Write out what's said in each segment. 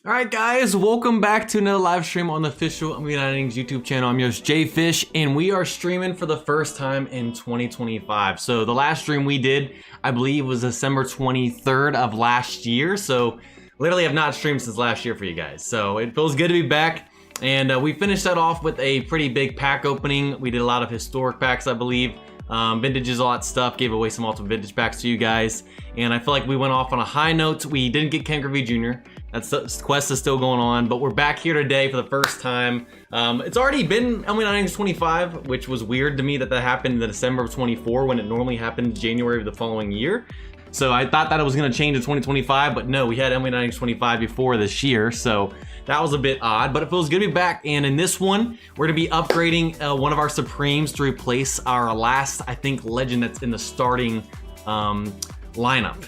All right, guys, welcome back to another live stream on the official MLB Innings YouTube channel. I'm your host, JayFish, and we are streaming for the first time in 2025. So the last stream we did, I believe, was December 23rd of last year. So literally have not streamed since last year for you guys. So it feels good to be back. And we finished that off with a pretty big pack opening. We did a lot of historic packs, I believe. Vintages, all that stuff. Gave away some ultimate vintage packs to you guys. And I feel like we went off on a high note. We didn't get Ken Griffey Jr. That quest is still going on, but we're back here today for the first time. It's already been MLB Innings 25, which was weird to me that happened in the December of 24 when it normally happened January of the following year. So I thought that it was going to change to 2025, but no, we had MLB Innings 25 before this year, so that was a bit odd, but it feels good to be back. And in this one, we're going to be upgrading one of our Supremes to replace our last, I think, legend that's in the starting lineup.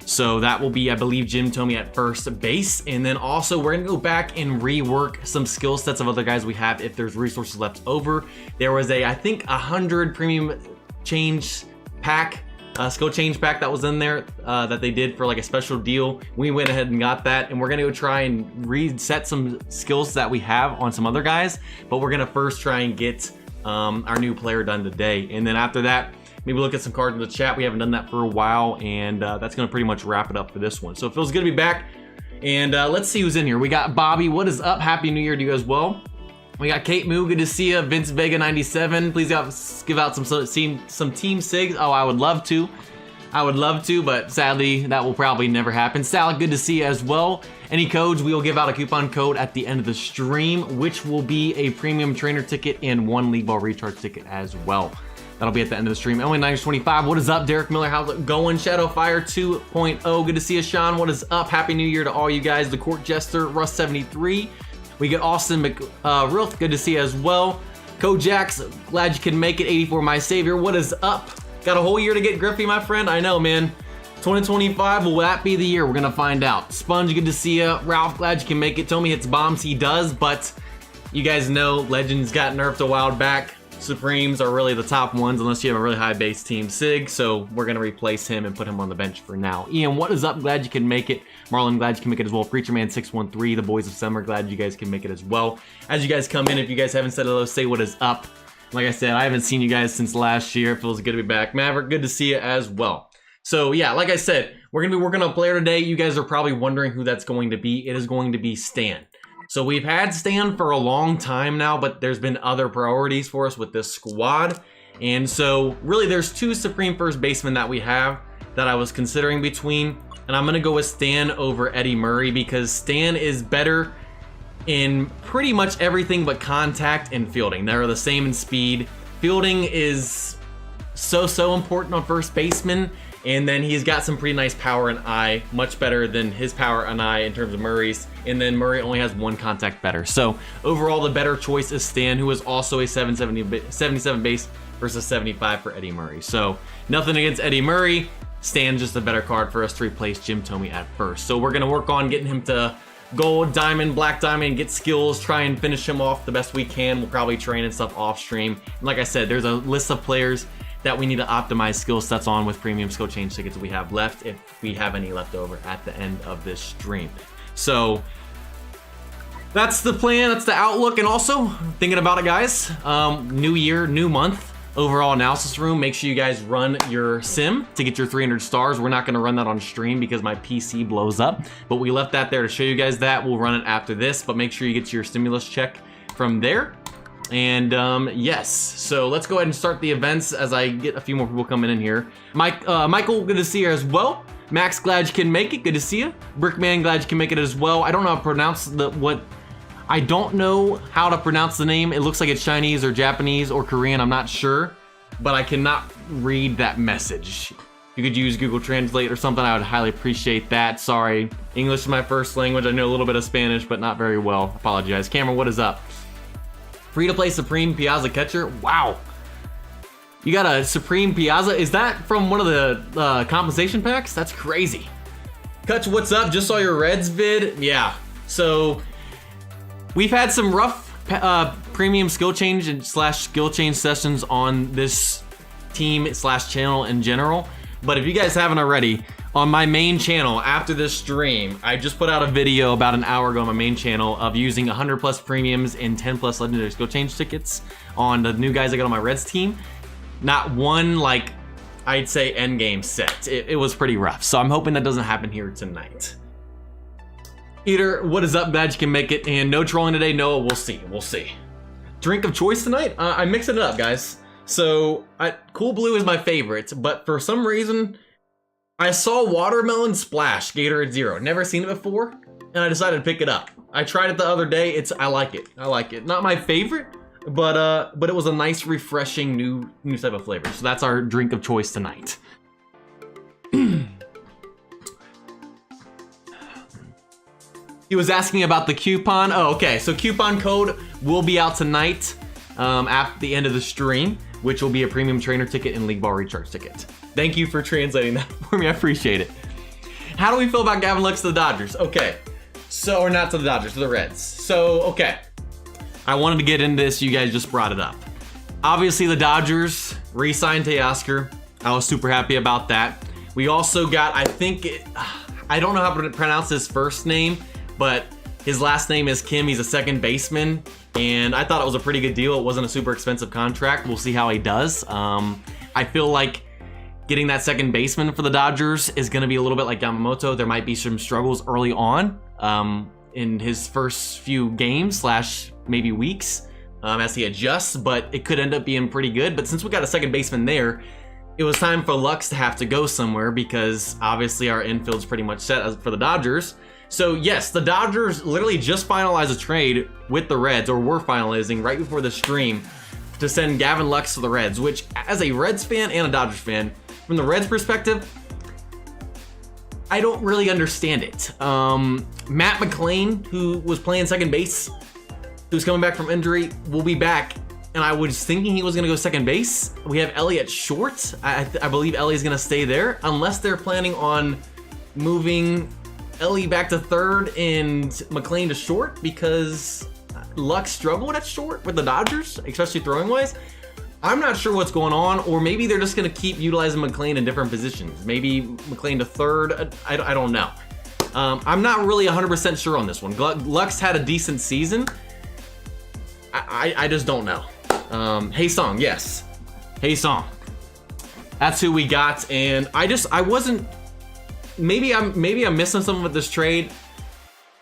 So that will be, I believe, Jim Thome at first base. And then also we're gonna go back and rework some skill sets of other guys we have if there's resources left over. There was I think 100 premium change pack, skill change pack that was in there that they did for like a special deal. We went ahead and got that, and we're gonna go try and reset some skills that we have on some other guys. But we're gonna first try and get our new player done today. And then after that, maybe look at some cards in the chat. We haven't done that for a while, and that's gonna pretty much wrap it up for this one. So it feels good to be baback, and let's see who's in here. We got Bobby, what is up? Happy New Year to you as well. We got Kate Moo, good to see you. Vince Vega 97, please give out some team SIGs. Oh, I would love to. But sadly, that will probably never happen. Sal, good to see you as well. Any codes, we will give out a coupon code at the end of the stream, which will be a premium trainer ticket and one league ball recharge ticket as well. That'll be at the end of the stream. MLB Innings 25. What is up, Derek Miller? How's it going? Shadowfire 2.0. Good to see you, Sean. What is up? Happy New Year to all you guys. The Court Jester, Russ 73. We get Austin McRilth. Good to see you as well. Kojax, glad you can make it. 84, my savior. What is up? Got a whole year to get Griffey, my friend. I know, man. 2025, will that be the year? We're gonna find out. Sponge, good to see you. Ralph, glad you can make it. Thome hits bombs. He does, but you guys know Legends got nerfed a while back. Supremes are really the top ones unless you have a really high base team SIG, so we're gonna replace him and put him on the bench for now. Ian, what is up? Glad you can make it. Marlon, glad you can make it as well. Preacher Man 613, the Boys of Summer, glad you guys can make it as well. As you guys come in, if you guys haven't said hello, say what is up. Like I said, I haven't seen you guys since last year. It feels good to be back. Maverick, good to see you as well. So yeah, like I said, we're gonna be working on a player today. You guys are probably wondering who that's going to be. It is going to be Stan. So we've had Stan for a long time now, but there's been other priorities for us with this squad. And so really there's two Supreme first basemen that we have that I was considering between. And I'm gonna go with Stan over Eddie Murray because Stan is better in pretty much everything but contact and fielding. They're the same in speed. Fielding is so important on first baseman. And then he's got some pretty nice power and eye, much better than his power and eye in terms of Murray's. And then Murray only has one contact better. So overall, the better choice is Stan, who is also a 77 base versus 75 for Eddie Murray. So nothing against Eddie Murray. Stan's just a better card for us to replace Jim Thome at first. So we're gonna work on getting him to gold, diamond, black diamond, get skills, try and finish him off the best we can. We'll probably train and stuff off stream. And like I said, there's a list of players that we need to optimize skill sets on with premium skill change tickets we have left, if we have any left over at the end of this stream. So that's the plan, that's the outlook. And also thinking about it, guys, new year, new month, overall analysis room. Make sure you guys run your sim to get your 300 stars. We're not gonna run that on stream because my PC blows up, but we left that there to show you guys that. We'll run it after this, but make sure you get your stimulus check from there. And yes, so let's go ahead and start the events as I get a few more people coming in here. Michael, good to see you as well. Max, glad you can make it. Good to see you. Brickman, glad you can make it as well. I don't know how to pronounce I don't know how to pronounce the name. It looks like it's Chinese or Japanese or Korean. I'm not sure, but I cannot read that message. If you could use Google Translate or something, I would highly appreciate that. Sorry, English is my first language. I know a little bit of Spanish, but not very well. Apologize. Cameron, what is up? Free to play Supreme Piazza catcher. Wow. You got a Supreme Piazza? Is that from one of the compensation packs? That's crazy. Kutch, what's up? Just saw your Reds vid. Yeah. So we've had some rough premium skill change and /skill change sessions on this team /channel in general. But if you guys haven't already, on my main channel after this stream, I just put out a video about an hour ago on my main channel of using 100 plus premiums and 10 plus legendary skill change tickets on the new guys I got on my Reds team. Not one, like, I'd say end game set. It was pretty rough. So I'm hoping that doesn't happen here tonight. Eater, what is up? Glad you can make it. And no trolling today. No, we'll see. We'll see. Drink of choice tonight? I mix it up, guys. So Cool Blue is my favorite, but for some reason, I saw Watermelon Splash Gatorade Zero. Never seen it before, and I decided to pick it up. I tried it the other day. I like it. I like it. Not my favorite, but it was a nice, refreshing new type of flavor. So that's our drink of choice tonight. He was asking about the coupon. Oh, okay. So coupon code will be out tonight at the end of the stream, which will be a premium trainer ticket and league ball recharge ticket. Thank you for translating that for me. I appreciate it. How do we feel about Gavin Lux to the Dodgers? Okay. So, or not to the Dodgers, to the Reds. So, okay. I wanted to get into this. You guys just brought it up. Obviously, the Dodgers re-signed Teoscar. I was super happy about that. We also got, I don't know how to pronounce his first name, but his last name is Kim. He's a second baseman. And I thought it was a pretty good deal. It wasn't a super expensive contract. We'll see how he does. I feel like getting that second baseman for the Dodgers is going to be a little bit like Yamamoto. There might be some struggles early on in his first few games / maybe weeks as he adjusts, but it could end up being pretty good. But since we got a second baseman there, it was time for Lux to have to go somewhere because obviously our infield's pretty much set for the Dodgers. So yes, the Dodgers literally just finalized a trade with the Reds, or were finalizing right before the stream, to send Gavin Lux to the Reds, which as a Reds fan and a Dodgers fan, from the Reds perspective, I don't really understand it. Matt McLain, who was playing second base, who's coming back from injury, will be back. And I was thinking he was gonna go second base. We have Ellie at short. I believe Ellie's gonna stay there, unless they're planning on moving Ellie back to third and McLain to short, because Lux struggled at short with the Dodgers, especially throwing wise. I'm not sure what's going on, or maybe they're just gonna keep utilizing McLain in different positions. Maybe McLain to third, I don't know. I'm not really 100% sure on this one. Lux had a decent season. I just don't know. Hey Song, yes. Hey Song. That's who we got, and I wasn't, maybe I'm missing something with this trade.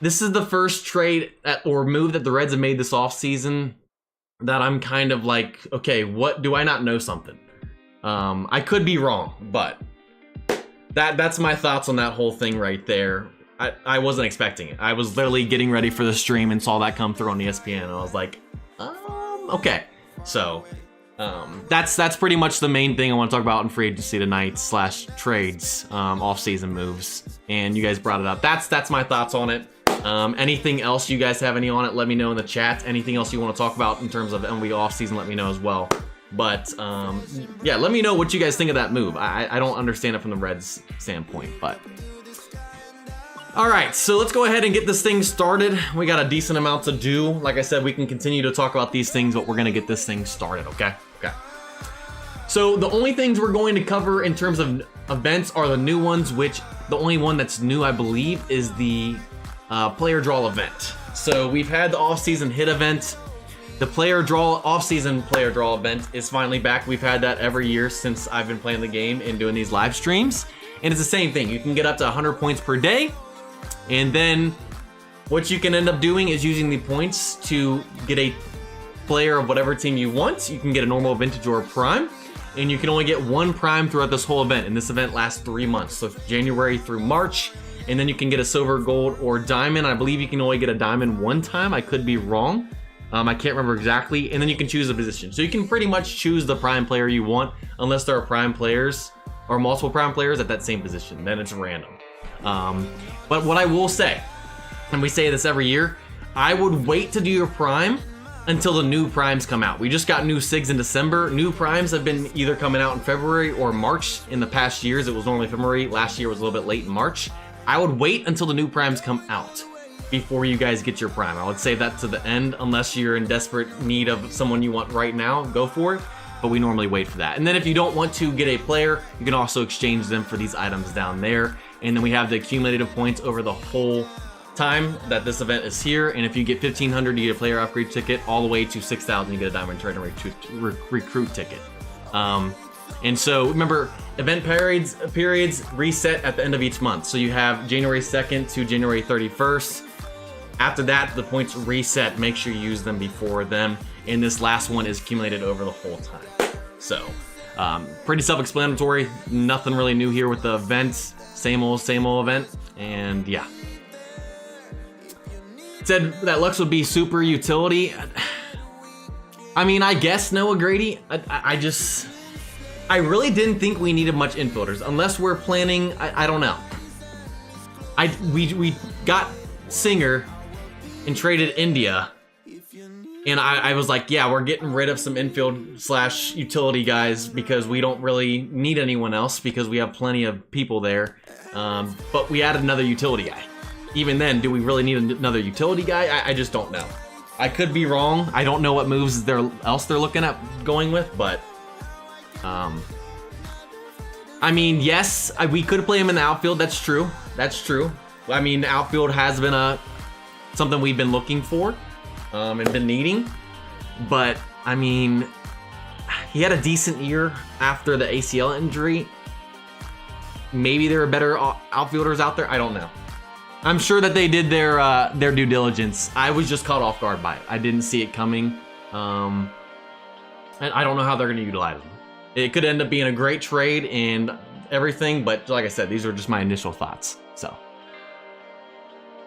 This is the first trade or move that the Reds have made this offseason that I'm kind of like, okay, what, do I not know something? I could be wrong, but that's my thoughts on that whole thing right there. I wasn't expecting it. I was literally getting ready for the stream and saw that come through on ESPN, and I was like, okay. So that's pretty much the main thing I want to talk about in free agency tonight / trades, off-season moves. And you guys brought it up. That's my thoughts on it. Anything else you guys have any on it, let me know in the chat. Anything else you want to talk about in terms of MLB offseason, let me know as well. But yeah, let me know what you guys think of that move. I don't understand it from the Reds standpoint, but all right, so let's go ahead and get this thing started. We got a decent amount to do. Like I said, we can continue to talk about these things, but we're gonna get this thing started, okay? Okay. So the only things we're going to cover in terms of events are the new ones, which the only one that's new, I believe, is the player draw event. So we've had the off-season hit event. The off-season player draw event is finally back. We've had that every year since I've been playing the game and doing these live streams. And it's the same thing. You can get up to 100 points per day. And then what you can end up doing is using the points to get a player of whatever team you want. You can get a normal, vintage, or a prime. And you can only get one prime throughout this whole event. And this event lasts 3 months. So January through March. And then you can get a silver, gold, or diamond. I believe you can only get a diamond one time. I could be wrong. I can't remember exactly. And then you can choose a position. So you can pretty much choose the prime player you want, unless there are prime players or multiple prime players at that same position. Then it's random. But what I will say, and we say this every year, I would wait to do your prime until the new primes come out. We just got new SIGs in December. New primes have been either coming out in February or March. In the past years, it was normally February. Last year was a little bit late in March. I would wait until the new primes come out before you guys get your prime. I would save that to the end, unless you're in desperate need of someone you want right now, go for it. but we normally wait for that. And then if you don't want to get a player, you can also exchange them for these items down there. And then we have the accumulated points over the whole time that this event is here. And if you get 1,500, you get a player upgrade ticket, all the way to 6,000, you get a diamond trade and recruit ticket. And so remember, event periods reset at the end of each month. So you have January 2nd to January 31st. After that, the points reset. Make sure you use them before them. And this last one is accumulated over the whole time. So pretty self-explanatory. Nothing really new here with the events. Same old event. And yeah. It said that Lux would be super utility. I mean, I guess Noah Grady. I really didn't think we needed much infielders unless we're planning. I don't know. We got Singer and traded India, and I was like, yeah, we're getting rid of some infield / utility guys because we don't really need anyone else because we have plenty of people there. But we added another utility guy. Even then, do we really need another utility guy? I just don't know. I could be wrong. I don't know what moves else they're looking at going with, but I mean, yes, we could play him in the outfield. That's true. That's true. I mean, the outfield has been something we've been looking for and been needing. But I mean, he had a decent year after the ACL injury. Maybe there are better outfielders out there. I don't know. I'm sure that they did their due diligence. I was just caught off guard by it. I didn't see it coming. And I don't know how they're going to utilize them. It could end up being a great trade and everything, but like I said, these are just my initial thoughts. So,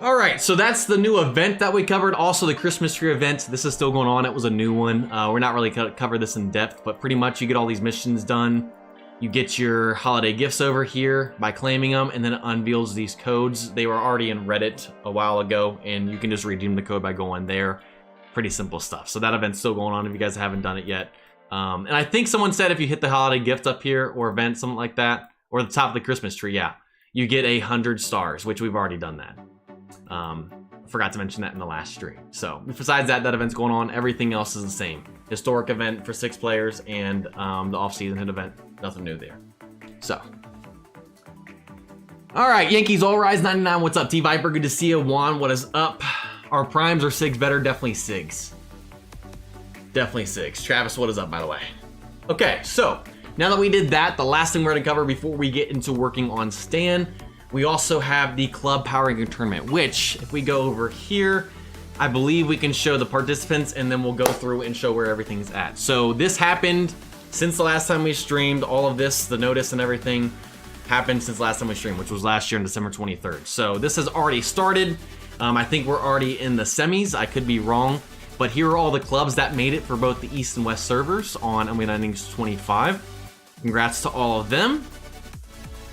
all right, so that's the new event that we covered. Also, the Christmas tree event. This is still going on. It was a new one. We're not really going to cover this in depth, but pretty much you get all these missions done. You get your holiday gifts over here by claiming them, and then it unveils these codes. They were already in Reddit a while ago, and you can just redeem the code by going there. Pretty simple stuff. So that event's still going on if you guys haven't done it yet. And I think someone said if you hit the holiday gift up here or event, something like that, or the top of the Christmas tree, yeah, you get 100 stars, which we've already done that. Forgot to mention that in the last stream. So besides that event's going on. Everything else is the same. Historic event for 6 players and the off-season hit event. Nothing new there. So, all right, Yankees All Rise 99. What's up, T Viper? Good to see you. Juan, what is up? Our primes are SIGs better. Definitely SIGs. Definitely SIGs. Travis, what is up, by the way? Okay, so now that we did that, the last thing we're going to cover before we get into working on Stan, we also have the Club Power Ranking Tournament, which, if we go over here, I believe we can show the participants, and then we'll go through and show where everything's at. So this happened since the last time we streamed. All of this, the notice and everything, happened since last time we streamed, which was last year on December 23rd. So this has already started. I think we're already in the semis. I could be wrong. But here are all the clubs that made it for both the East and West servers on MLB Innings 25. Congrats to all of them.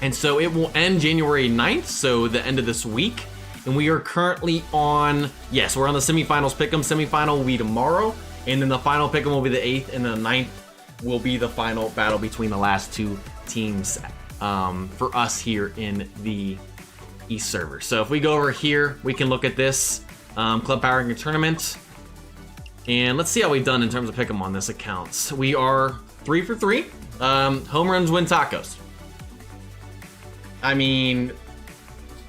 And so it will end January 9th, so the end of this week. And we are currently on, yes, we're on the semifinals pick'em. Semifinal will be tomorrow. And then the final pick'em will be the 8th, and the 9th will be the final battle between the last 2 teams for us here in the East server. So if we go over here, we can look at this Club Power Ranking Tournament. And let's see how we've done in terms of pick'em on this account. We are 3 for 3. Home runs win tacos. I mean,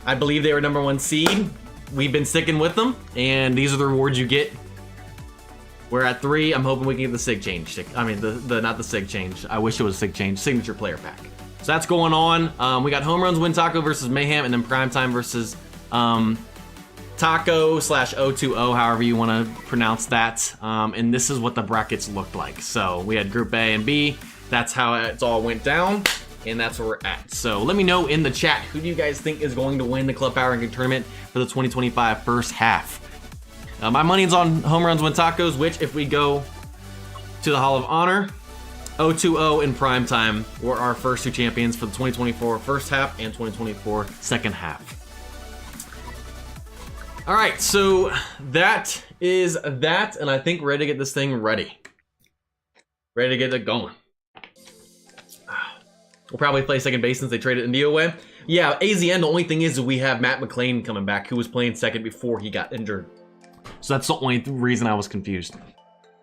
I believe they were #1 seed. We've been sticking with them, and these are the rewards you get. We're at 3. I'm hoping we can get the SIG change. I mean, not the SIG change. I wish it was SIG change. Signature player pack. So that's going on. We got home runs win taco versus Mayhem, and then primetime versus Taco /020, however you want to pronounce that. And this is what the brackets looked like. So we had Group A and B. That's how it all went down. And that's where we're at. So let me know in the chat, who do you guys think is going to win the Club Power Ranking Tournament for the 2025 first half? My money's on home runs win tacos, which if we go to the Hall of Honor, 020 and Primetime were our first 2 champions for the 2024 first half and 2024 second half. All right, so that is that, and I think we're ready to get this thing ready. Ready to get it going. We'll probably play second base since they traded India away. Yeah, AZN, the only thing is we have Matt McClain coming back, who was playing second before he got injured. So that's the only reason I was confused.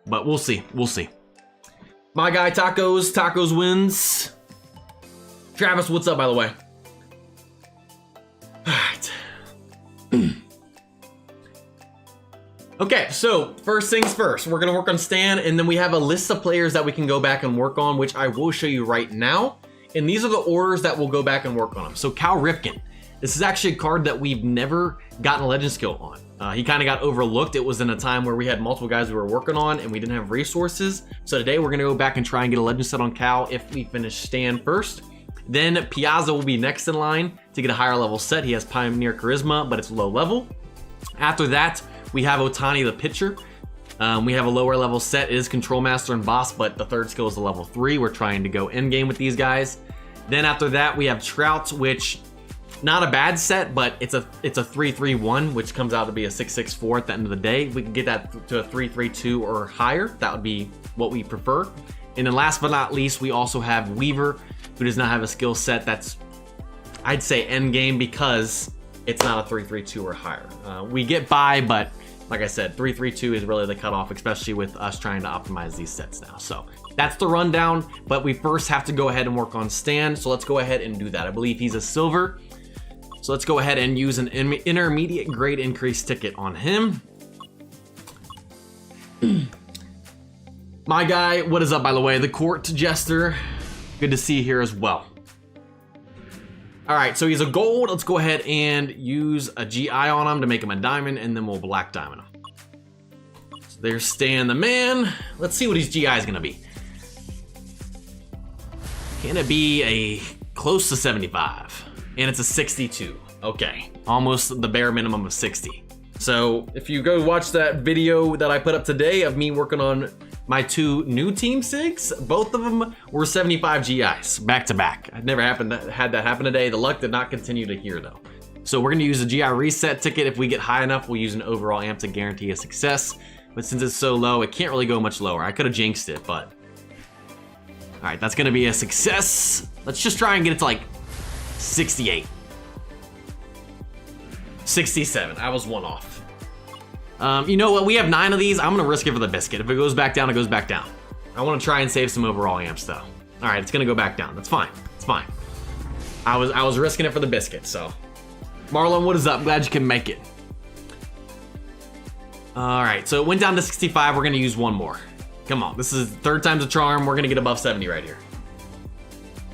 But we'll see. We'll see. My guy Tacos. Tacos wins. Travis, what's up, by the way? All right. Okay, so first things first, we're gonna work on Stan, and then we have a list of players that we can go back and work on, which I will show you right now. And these are the orders that we'll go back and work on them. So Cal Ripken, this is actually a card that we've never gotten a legend skill on. He kind of got overlooked. It was in a time where we had multiple guys we were working on and we didn't have resources. So today we're gonna go back and try and get a legend set on Cal if we finish Stan first. Then Piazza will be next in line to get a higher level set. He has Pioneer Charisma, but it's low level. After that, we have Otani the pitcher. We have a lower level set. It is Control Master and Boss, but the third skill is the level 3. We're trying to go end game with these guys. Then after that, we have Trout, which not a bad set, but it's a 3-3-1, which comes out to be a 6-6-4 at the end of the day. We can get that to a 3-3-2 or higher. That would be what we prefer. And then last but not least, we also have Weaver, who does not have a skill set that's, I'd say, end game because it's not a 3-3-2 or higher. We get by, but like I said, 3-3-2 is really the cutoff, especially with us trying to optimize these sets now. So that's the rundown, but we first have to go ahead and work on Stan. So let's go ahead and do that. I believe he's a silver. So let's go ahead and use an intermediate grade increase ticket on him. My guy, what is up, by the way? The Court Jester. Good to see you here as well. All right, so he's a gold. Let's go ahead and use a GI on him to make him a diamond, and then we'll black diamond him. So there's Stan the man. Let's see what his GI is gonna be. Can it be a close to 75? And it's a 62. Okay, almost the bare minimum of 60. So if you go watch that video that I put up today of me working on my 2 new team SIGs, both of them were 75 GIs back to back. I'd never had that happen today. The luck did not continue to here though. So we're gonna use a GI reset ticket. If we get high enough, we'll use an overall amp to guarantee a success. But since it's so low, it can't really go much lower. I could have jinxed it, but. All right, that's gonna be a success. Let's just try and get it to like 68. 67, I was 1 off. You know what, we have 9 of these. I'm gonna risk it for the biscuit. If it goes back down, it goes back down. I wanna try and save some overall amps though. All right, it's gonna go back down. That's fine, it's fine. I was risking it for the biscuit, so. Marlon, what is up? Glad you can make it. All right, so it went down to 65. We're gonna use 1 more. Come on, this is 3rd time's a charm. We're gonna get above 70 right here.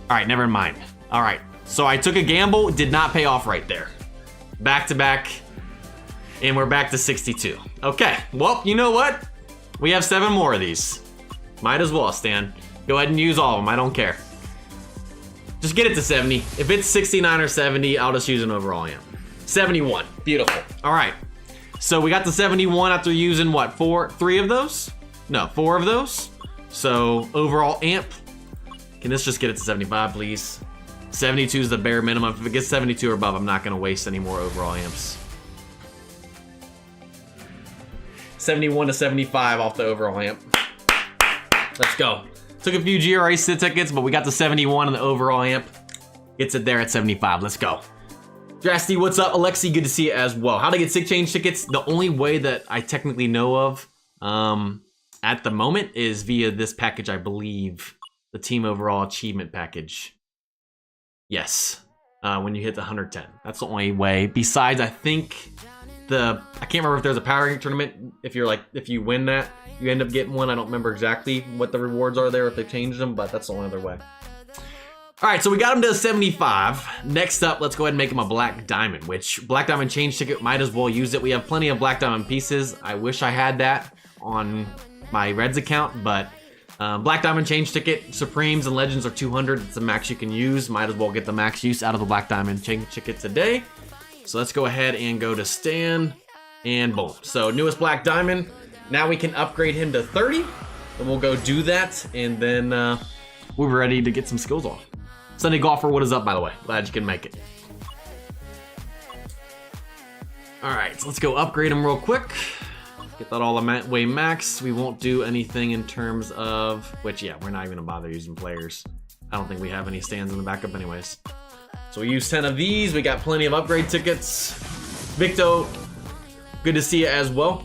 All right, never mind. All right, so I took a gamble, did not pay off right there. Back to back, and we're back to 62. Okay, well, you know what? We have 7 more of these. Might as well, Stan. Go ahead and use all of them, I don't care. Just get it to 70. If it's 69 or 70, I'll just use an overall amp. 71, beautiful. All right, so we got the 71 after using what, 3 of those? No, 4 of those. So overall amp, can this just get it to 75, please? 72 is the bare minimum. If it gets 72 or above, I'm not gonna waste any more overall amps. 71 to 75 off the overall amp. Let's go. Took a few GRA sit tickets, but we got the 71 on the overall amp. Gets it there at 75, let's go. Drasty, what's up? Alexi, good to see you as well. How to get SIG change tickets? The only way that I technically know of at the moment is via this package, I believe. The team overall achievement package. Yes, when you hit the 110. That's the only way. Besides, I think I can't remember if there's a power rank tournament. If you win that, you end up getting one. I don't remember exactly what the rewards are there if they've changed them, but that's the only other way. All right, so we got him to 75. Next up, let's go ahead and make him a black diamond, which black diamond change ticket, might as well use it. We have plenty of black diamond pieces. I wish I had that on my Reds account, but black diamond change ticket, Supremes and Legends are 200. It's the max you can use. Might as well get the max use out of the black diamond change ticket today. So let's go ahead and go to Stan, and boom. So newest black diamond. Now we can upgrade him to 30, and we'll go do that, and then we're ready to get some skills off. Sunday Golfer, what is up, by the way? Glad you can make it. All right, so let's go upgrade him real quick. Get that all the way max. We won't do anything in terms of, which yeah, we're not even gonna bother using players. I don't think we have any stands in the backup anyways. So we use 10 of these. We got plenty of upgrade tickets. Victo, good to see you as well.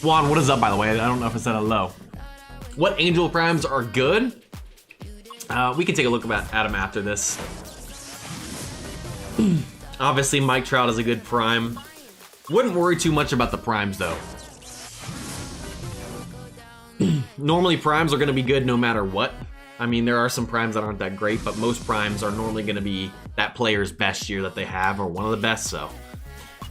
Juan, what is up, by the way? I don't know if I said hello. What Angel Primes are good? We can take a look at them after this. Obviously, Mike Trout is a good prime. Wouldn't worry too much about the primes, though. Normally, primes are going to be good no matter what. I mean, there are some primes that aren't that great, but most primes are normally going to be that player's best year that they have, or one of the best, so.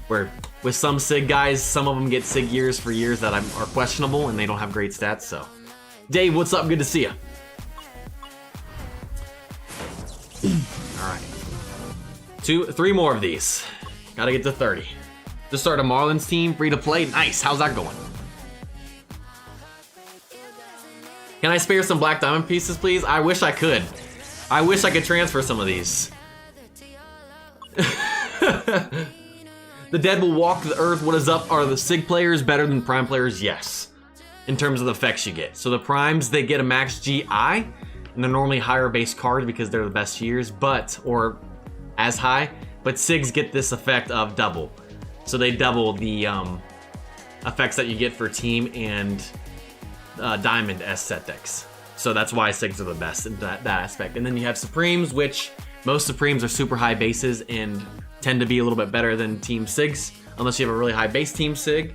Where with some SIG guys, some of them get SIG years for years that are questionable, and they don't have great stats, so. Dave, what's up? Good to see you. All right. 3 more of these. Gotta get to 30. Just start a Marlins team, free to play. Nice, how's that going? Can I spare some black diamond pieces, please? I wish I could. I wish I could transfer some of these. The dead will walk the earth. What is up? Are the SIG players better than prime players? Yes. In terms of the effects you get. So the primes, they get a max GI, and they're normally higher base cards because they're the best years, or as high, but SIGs get this effect of double. So they double the effects that you get for team and diamond as set decks. So that's why SIGs are the best in that aspect. And then you have Supremes, which most Supremes are super high bases and tend to be a little bit better than team SIGs, unless you have a really high base team SIG,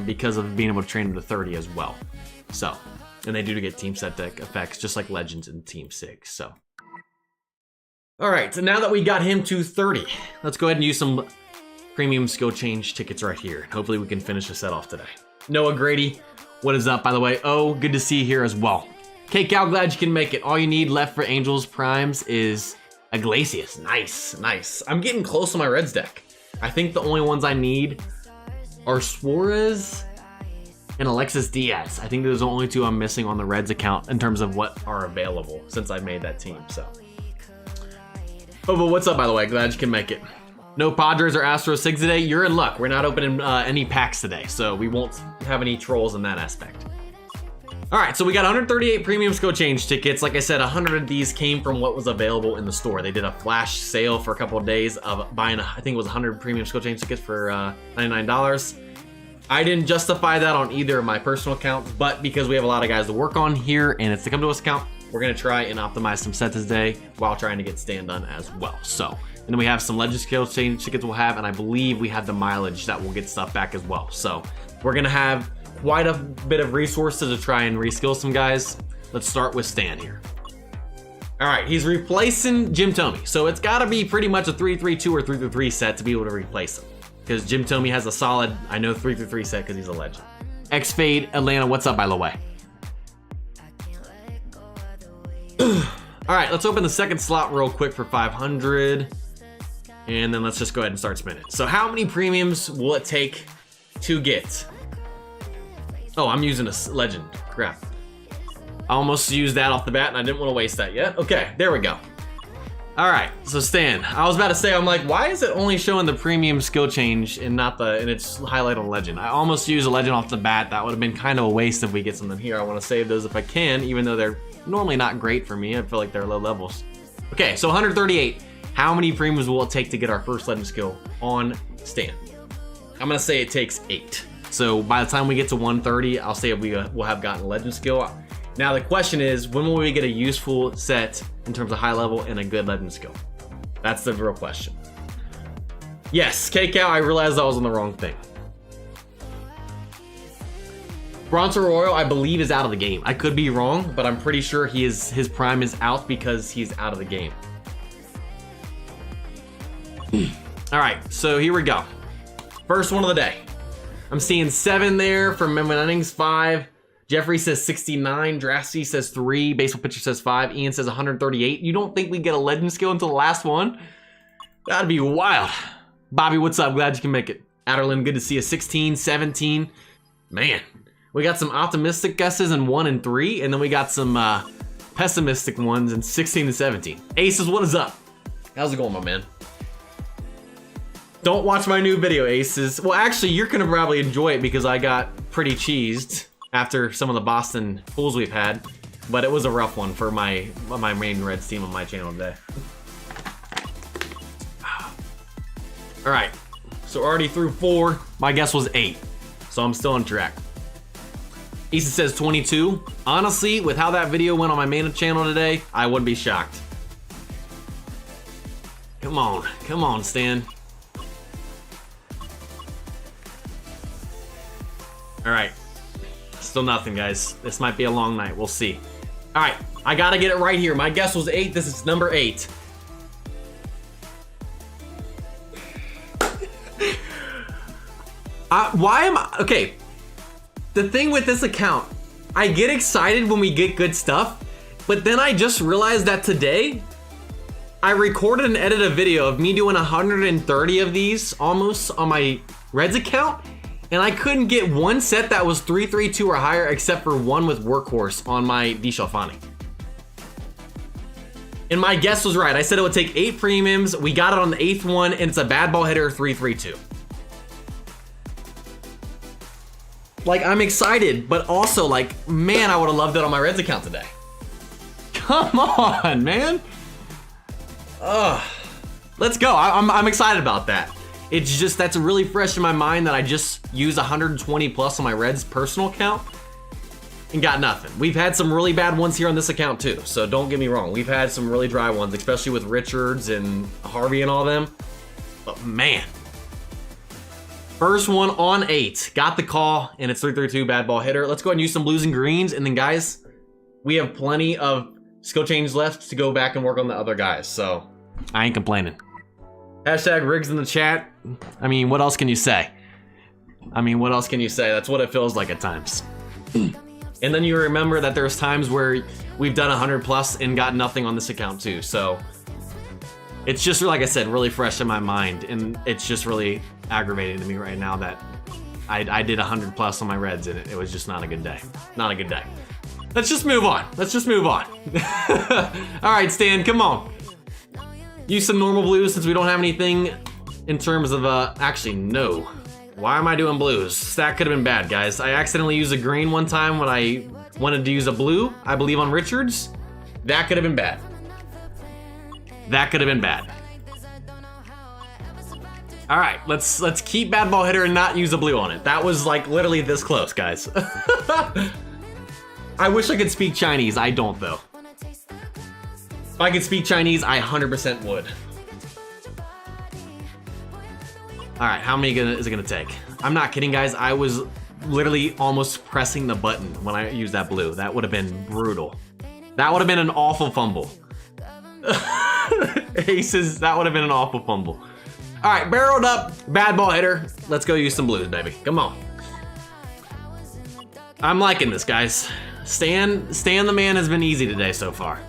because of being able to train them to 30 as well. So, and they do get team set deck effects, just like Legends and team SIG, so. All right, so now that we got him to 30, let's go ahead and use some premium skill change tickets right here. Hopefully we can finish the set off today. Noah Grady, what is up, by the way? Oh, good to see you here as well. K-Cal, glad you can make it. All you need left for Angels Primes is Iglesias. Nice, nice. I'm getting close to my Reds deck. I think the only ones I need are Suarez and Alexis Diaz. I think those are the only 2 I'm missing on the Reds account in terms of what are available since I made that team, so. Oh, but what's up, by the way? Glad you can make it. No Padres or Astros SIGs today. You're in luck. We're not opening any packs today, so we won't have any trolls in that aspect. All right, so we got 138 premium skill change tickets. Like I said, 100 of these came from what was available in the store. They did a flash sale for a couple of days of buying, I think it was 100 premium skill change tickets for $99. I didn't justify that on either of my personal accounts, but because we have a lot of guys to work on here and it's the Come To Us account, we're gonna try and optimize some sets today while trying to get stand done as well. So, and then we have some legend skill change tickets we'll have, and I believe we have the mileage that will get stuff back as well. So we're gonna have quite a bit of resources to try and reskill some guys. Let's start with Stan here. All right, he's replacing Jim Thome. So it's gotta be pretty much a 3-3-2 or 3-3 set to be able to replace him. Because Jim Thome has a solid, I know, 3-3 set because he's a legend. X-Fade Atlanta, what's up, by the way? All right, let's open the second slot real quick for 500. And then let's just go ahead and start spinning. So how many premiums will it take to get? Oh, I'm using a legend, crap. I almost used that off the bat and I didn't want to waste that yet. Okay, there we go. All right, so Stan, I was about to say, I'm like, why is it only showing the premium skill change and not the, and it's highlighted on legend? I almost used a legend off the bat. That would have been kind of a waste if we get something here. I want to save those if I can, even though they're normally not great for me. I feel like they're low levels. Okay, so 138. How many premiums will it take to get our first legend skill on Stan? I'm gonna say it takes 8. So by the time we get to 130, I'll say we'll have gotten a legend skill. Now the question is, when will we get a useful set in terms of high level and a good legend skill? That's the real question. Yes, K-Cow, I realized I was on the wrong thing. Bronson Royal, I believe, is out of the game. I could be wrong, but I'm pretty sure his prime is out because he's out of the game. All right, so here we go. First one of the day. I'm seeing 7 there from Innings, 5. Jeffrey says 69. Drasty says 3. Baseball Pitcher says 5. Ian says 138. You don't think we get a legend skill until the last one? That'd be wild. Bobby, what's up? Glad you can make it. Adderlin, good to see you. 16, 17. Man, we got some optimistic guesses in 1 and 3, and then we got some pessimistic ones in 16 and 17. Aces, what is up? How's it going, my man? Don't watch my new video, Aces. Well, actually, you're gonna probably enjoy it because I got pretty cheesed after some of the Boston pulls we've had, but it was a rough one for my main Reds team on my channel today. All right, so already through 4. My guess was 8, so I'm still on track. Ethan says 22. Honestly, with how that video went on my main channel today, I wouldn't be shocked. Come on, Stan. All right, still nothing, guys. This might be a long night, we'll see. All right, I gotta get it right here. My guess was 8, this is number 8. Okay, the thing with this account, I get excited when we get good stuff, but then I just realized that today, I recorded and edited a video of me doing 130 of these almost on my Reds account, and I couldn't get one set that was 332 or higher except for one with Workhorse on my DeSclafani. And my guess was right. I said it would take 8 premiums. We got it on the 8th one, and it's a bad ball hitter 332. Like, I'm excited, but also like, man, I would have loved it on my Reds account today. Come on, man. Let's go. I'm excited about that. It's just, that's really fresh in my mind that I just used 120 plus on my Reds personal account and got nothing. We've had some really bad ones here on this account too, so don't get me wrong. We've had some really dry ones, especially with Richards and Harvey and all them. But man, first one on 8. Got the call, and it's 332 bad ball hitter. Let's go ahead and use some blues and greens, and then guys, we have plenty of skill change left to go back and work on the other guys, so I ain't complaining. Hashtag Riggs in the chat. I mean, what else can you say? That's what it feels like at times. And then you remember that there's times where we've done 100 plus and got nothing on this account too, so it's just, like I said, really fresh in my mind, and it's just really aggravating to me right now that I did 100 plus on my Reds, and it was just not a good day. Not a good day. Let's just move on. All right, Stan, come on. Use some normal blues since we don't have anything in terms of, actually, no. Why am I doing blues? That could have been bad, guys. I accidentally used a green one time when I wanted to use a blue, I believe on Richards. That could have been bad. All right, let's keep bad ball hitter and not use a blue on it. That was like literally this close, guys. I wish I could speak Chinese. I don't, though. If I could speak Chinese, I 100% would. All right, how many is it gonna take? I'm not kidding, guys. I was literally almost pressing the button when I used that blue. That would have been brutal. That would have been an awful fumble. Aces, that would have been an awful fumble. All right, barreled up, bad ball hitter. Let's go use some blues, baby. Come on. I'm liking this, guys. Stan the man has been easy today so far.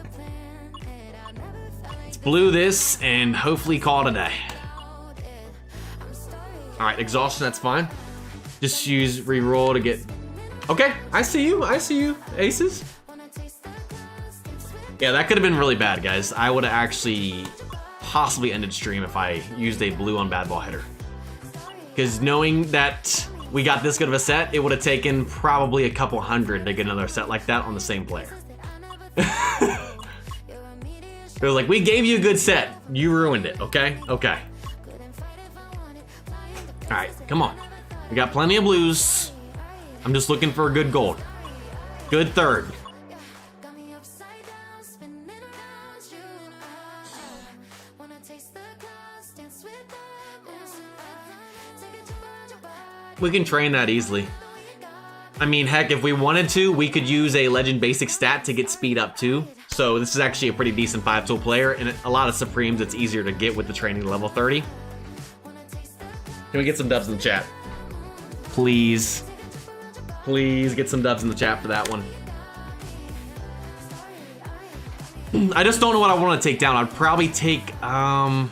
Let's blue this and hopefully call it a day. All right, exhaustion, that's fine. Just use reroll to get, okay, I see you, aces. Yeah, that could have been really bad, guys. I would have actually possibly ended stream if I used a blue on bad ball hitter. Because knowing that we got this good of a set, it would have taken probably a couple hundred to get another set like that on the same player. It was like, we gave you a good set, you ruined it, okay? Okay. All right, come on. We got plenty of blues. I'm just looking for a good gold. Good third. We can train that easily. I mean, heck, if we wanted to, we could use a legend basic stat to get speed up too. So this is actually a pretty decent 5-tool player, and a lot of Supremes it's easier to get with the training level 30. Can we get some dubs in the chat? Please. Please get some dubs in the chat for that one. I just don't know what I want to take down. I'd probably take eye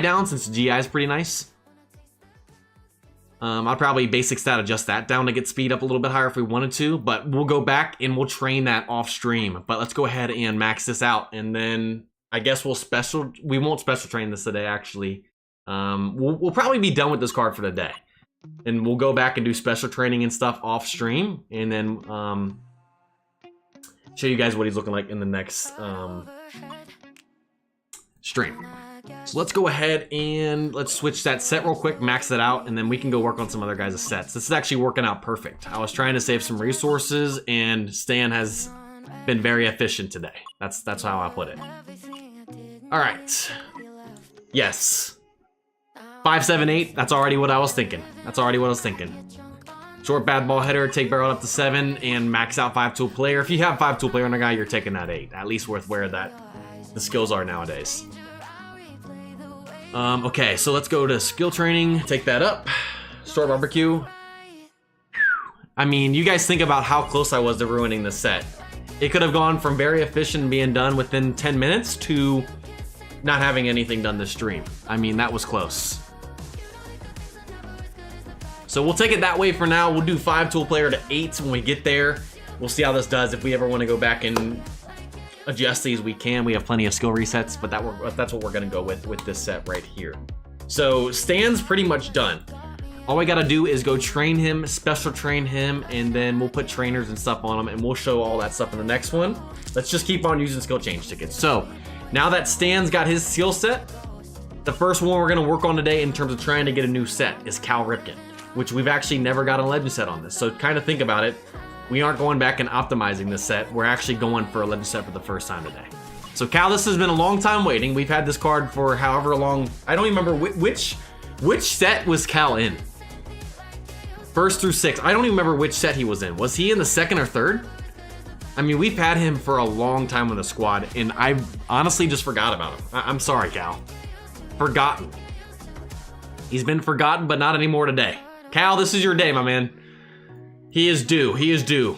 down since GI is pretty nice. I'll probably basic stat adjust that down to get speed up a little bit higher if we wanted to, but we'll go back and we'll train that off stream. But let's go ahead and max this out, and then I guess we won't special train this today, actually. We'll probably be done with this card for the day. And we'll go back and do special training and stuff off stream, and then show you guys what he's looking like in the next stream. So let's go ahead and let's switch that set real quick, max it out, and then we can go work on some other guys' sets. This is actually working out perfect. I was trying to save some resources, and Stan has been very efficient today. That's how I put it. All right. Yes. 5, 7, 8. That's already what I was thinking. Short bad ball header, take barrel up to 7, and max out 5-tool player. If you have 5-tool player on a guy, you're taking that 8. At least with where the skills are nowadays. Okay, so let's go to skill training. Take that up. Short barbecue. I mean, you guys think about how close I was to ruining this set. It could have gone from very efficient and being done within 10 minutes to not having anything done this stream. I mean, that was close. So we'll take it that way for now. We'll do 5-tool player to 8 when we get there. We'll see how this does. If we ever want to go back and adjust these, we can. We have plenty of skill resets, but that's what we're gonna go with this set right here. So Stan's pretty much done. All we gotta do is go train him, special train him, and then we'll put trainers and stuff on him, and we'll show all that stuff in the next one. Let's just keep on using skill change tickets. So now that Stan's got his skill set, the first one we're gonna work on today in terms of trying to get a new set is Cal Ripken, which we've actually never got a legend set on this. So kind of think about it. We aren't going back and optimizing this set. We're actually going for a legend set for the first time today. So Cal, this has been a long time waiting. We've had this card for however long. I don't even remember which set was Cal in. 1st through 6th. I don't even remember which set he was in. Was he in the 2nd or 3rd? I mean, we've had him for a long time on the squad, and I honestly just forgot about him. I'm sorry, Cal. Forgotten. He's been forgotten, but not anymore today. Cal, this is your day, my man. He is due. He is due.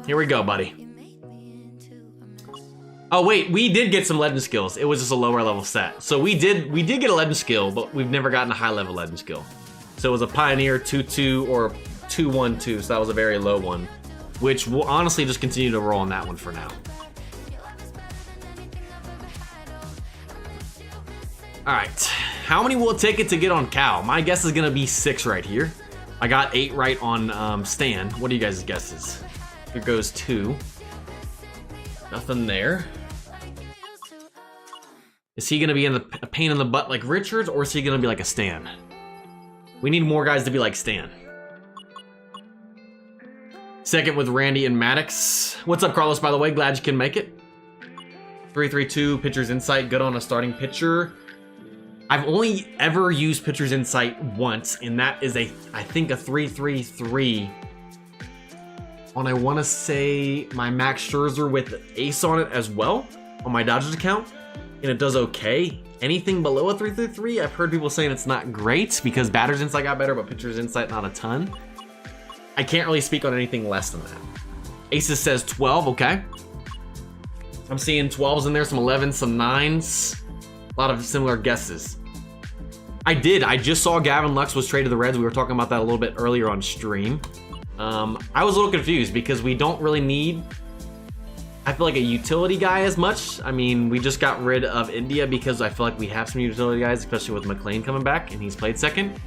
Here we go, buddy. Oh wait, we did get some legend skills. It was just a lower level set. So we did get a legend skill, but we've never gotten a high level legend skill. So it was a Pioneer 2-2 or 2-1-2. So that was a very low one, which we'll honestly just continue to roll on that one for now. All right, how many will it take it to get on Cal? My guess is gonna be 6 right here. I got 8 right on Stan. What are you guys' guesses? Here goes 2. Nothing there. Is he gonna be a pain in the butt like Richards, or is he gonna be like a Stan? We need more guys to be like Stan. 2nd with Randy and Maddox. What's up, Carlos, by the way? Glad you can make it. 3-3-2, pitcher's insight, good on a starting pitcher. I've only ever used pitcher's insight once, and that is I think a 3-3-3 on, I want to say, my Max Scherzer with ace on it as well on my Dodgers account, and it does okay. Anything below a 3-3-3, I've heard people saying it's not great because batter's insight got better, but pitcher's insight not a ton. I can't really speak on anything less than that. Aces says 12, okay. I'm seeing 12s in there, some 11s, some 9s. A lot of similar guesses. I just saw Gavin Lux was traded to the Reds. We were talking about that a little bit earlier on stream. I was a little confused because we don't really need, I feel like, a utility guy as much. I mean, we just got rid of India because I feel like we have some utility guys, especially with McLean coming back and he's played 2nd.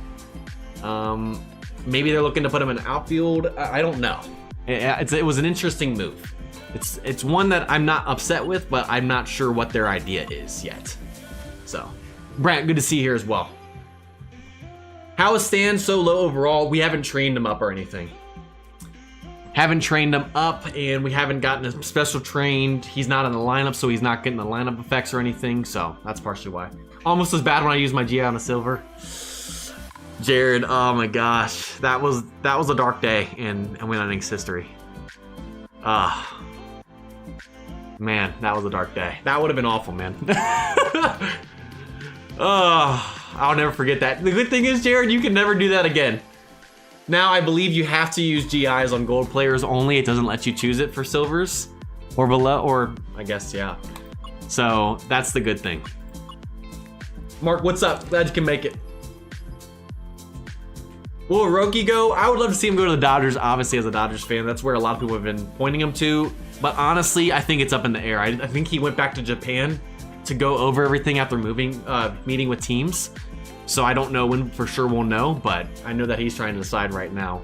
Maybe they're looking to put him in outfield. I don't know. It was an interesting move. It's one that I'm not upset with, but I'm not sure what their idea is yet. So, Brant, good to see you here as well. How is Stan so low overall? We haven't trained him up or anything. Haven't trained him up, and we haven't gotten him special trained. He's not in the lineup, so he's not getting the lineup effects or anything, so that's partially why. Almost as bad when I used my GI on a silver. Jared, oh my gosh. That was a dark day in Win Innings history. Man, that was a dark day. That would have been awful, man. I'll never forget that. The good thing is, Jared, you can never do that again. Now I believe you have to use GIs on gold players only. It doesn't let you choose it for silvers or below, or I guess, yeah. So that's the good thing. Mark, what's up? Glad you can make it. Will Roki go? I would love to see him go to the Dodgers, obviously, as a Dodgers fan. That's where a lot of people have been pointing him to. But honestly, I think it's up in the air. I think he went back to Japan to go over everything after meeting with teams. So I don't know when for sure we'll know, but I know that he's trying to decide right now.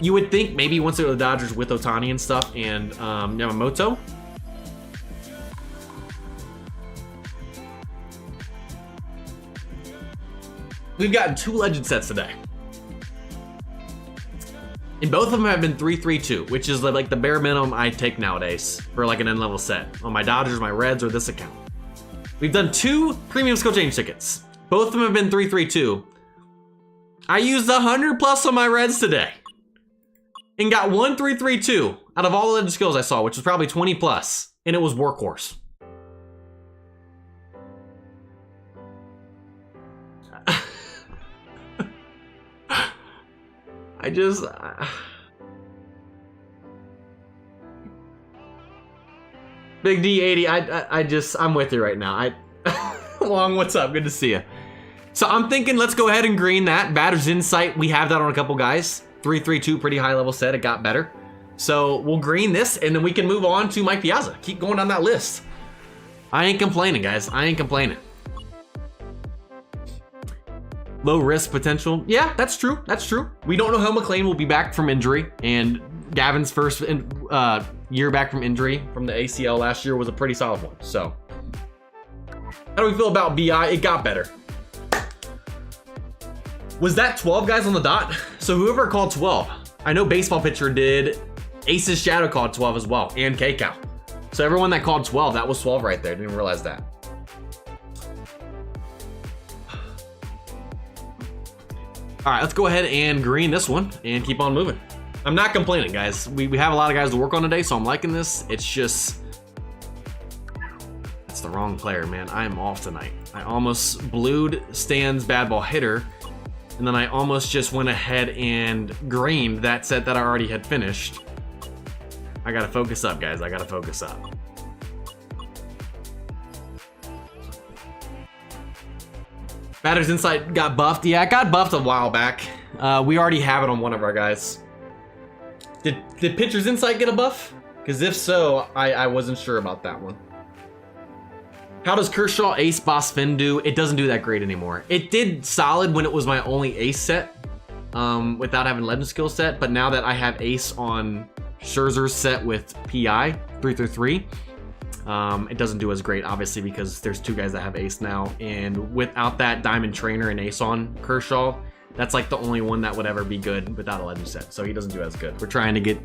You would think maybe he wants to go to the Dodgers with Ohtani and stuff and Yamamoto. we've gotten 2 legend sets today. And both of them have been 3-3-2, which is like the bare minimum I take nowadays for like an end level set on my Dodgers, my Reds, or this account. We've done 2 premium skill change tickets. Both of them have been 3-3-2. I used 100 plus on my Reds today and got 1 3-3-2 out of all the legend skills I saw, which was probably 20 plus, and it was workhorse. I just Big D80, I'm with you right now. Long, what's up? Good to see you. So I'm thinking let's go ahead and green that. Batter's Insight, we have that on a couple guys. 3-3-2, pretty high level set, it got better. So we'll green this and then we can move on to Mike Piazza. Keep going down that list. I ain't complaining, guys, I ain't complaining. Low risk potential. Yeah, that's true. That's true. We don't know how McLean will be back from injury, and Gavin's first year back from injury from the ACL last year was a pretty solid one. So, how do we feel about BI? It got better. Was that 12 guys on the dot? So whoever called 12, I know Baseball Pitcher did. Ace's Shadow called 12 as well, and K-Cow. So everyone that called 12, that was 12 right there. Didn't even realize that. All right, let's go ahead and green this one and keep on moving. I'm not complaining, guys. We have a lot of guys to work on today, so I'm liking this. It's just, it's the wrong player, man. I am off tonight. I almost blued Stan's bad ball hitter, and then I almost just went ahead and greened that set that I already had finished. I gotta focus up, guys. I gotta focus up. Batter's Insight got buffed. Yeah, it got buffed a while back. We already have it on one of our guys. Did Pitcher's Insight get a buff? Because if so, I wasn't sure about that one. How does Kershaw Ace Boss Finn do? It doesn't do that great anymore. It did solid when it was my only Ace set, without having Legend Skill set, but now that I have Ace on Scherzer's set with PI, 3-3-3, it doesn't do as great, obviously, because there's 2 guys that have Ace now, and without that Diamond Trainer and Ace on Kershaw, that's like the only one that would ever be good without a Legend set, so he doesn't do as good. We're trying to get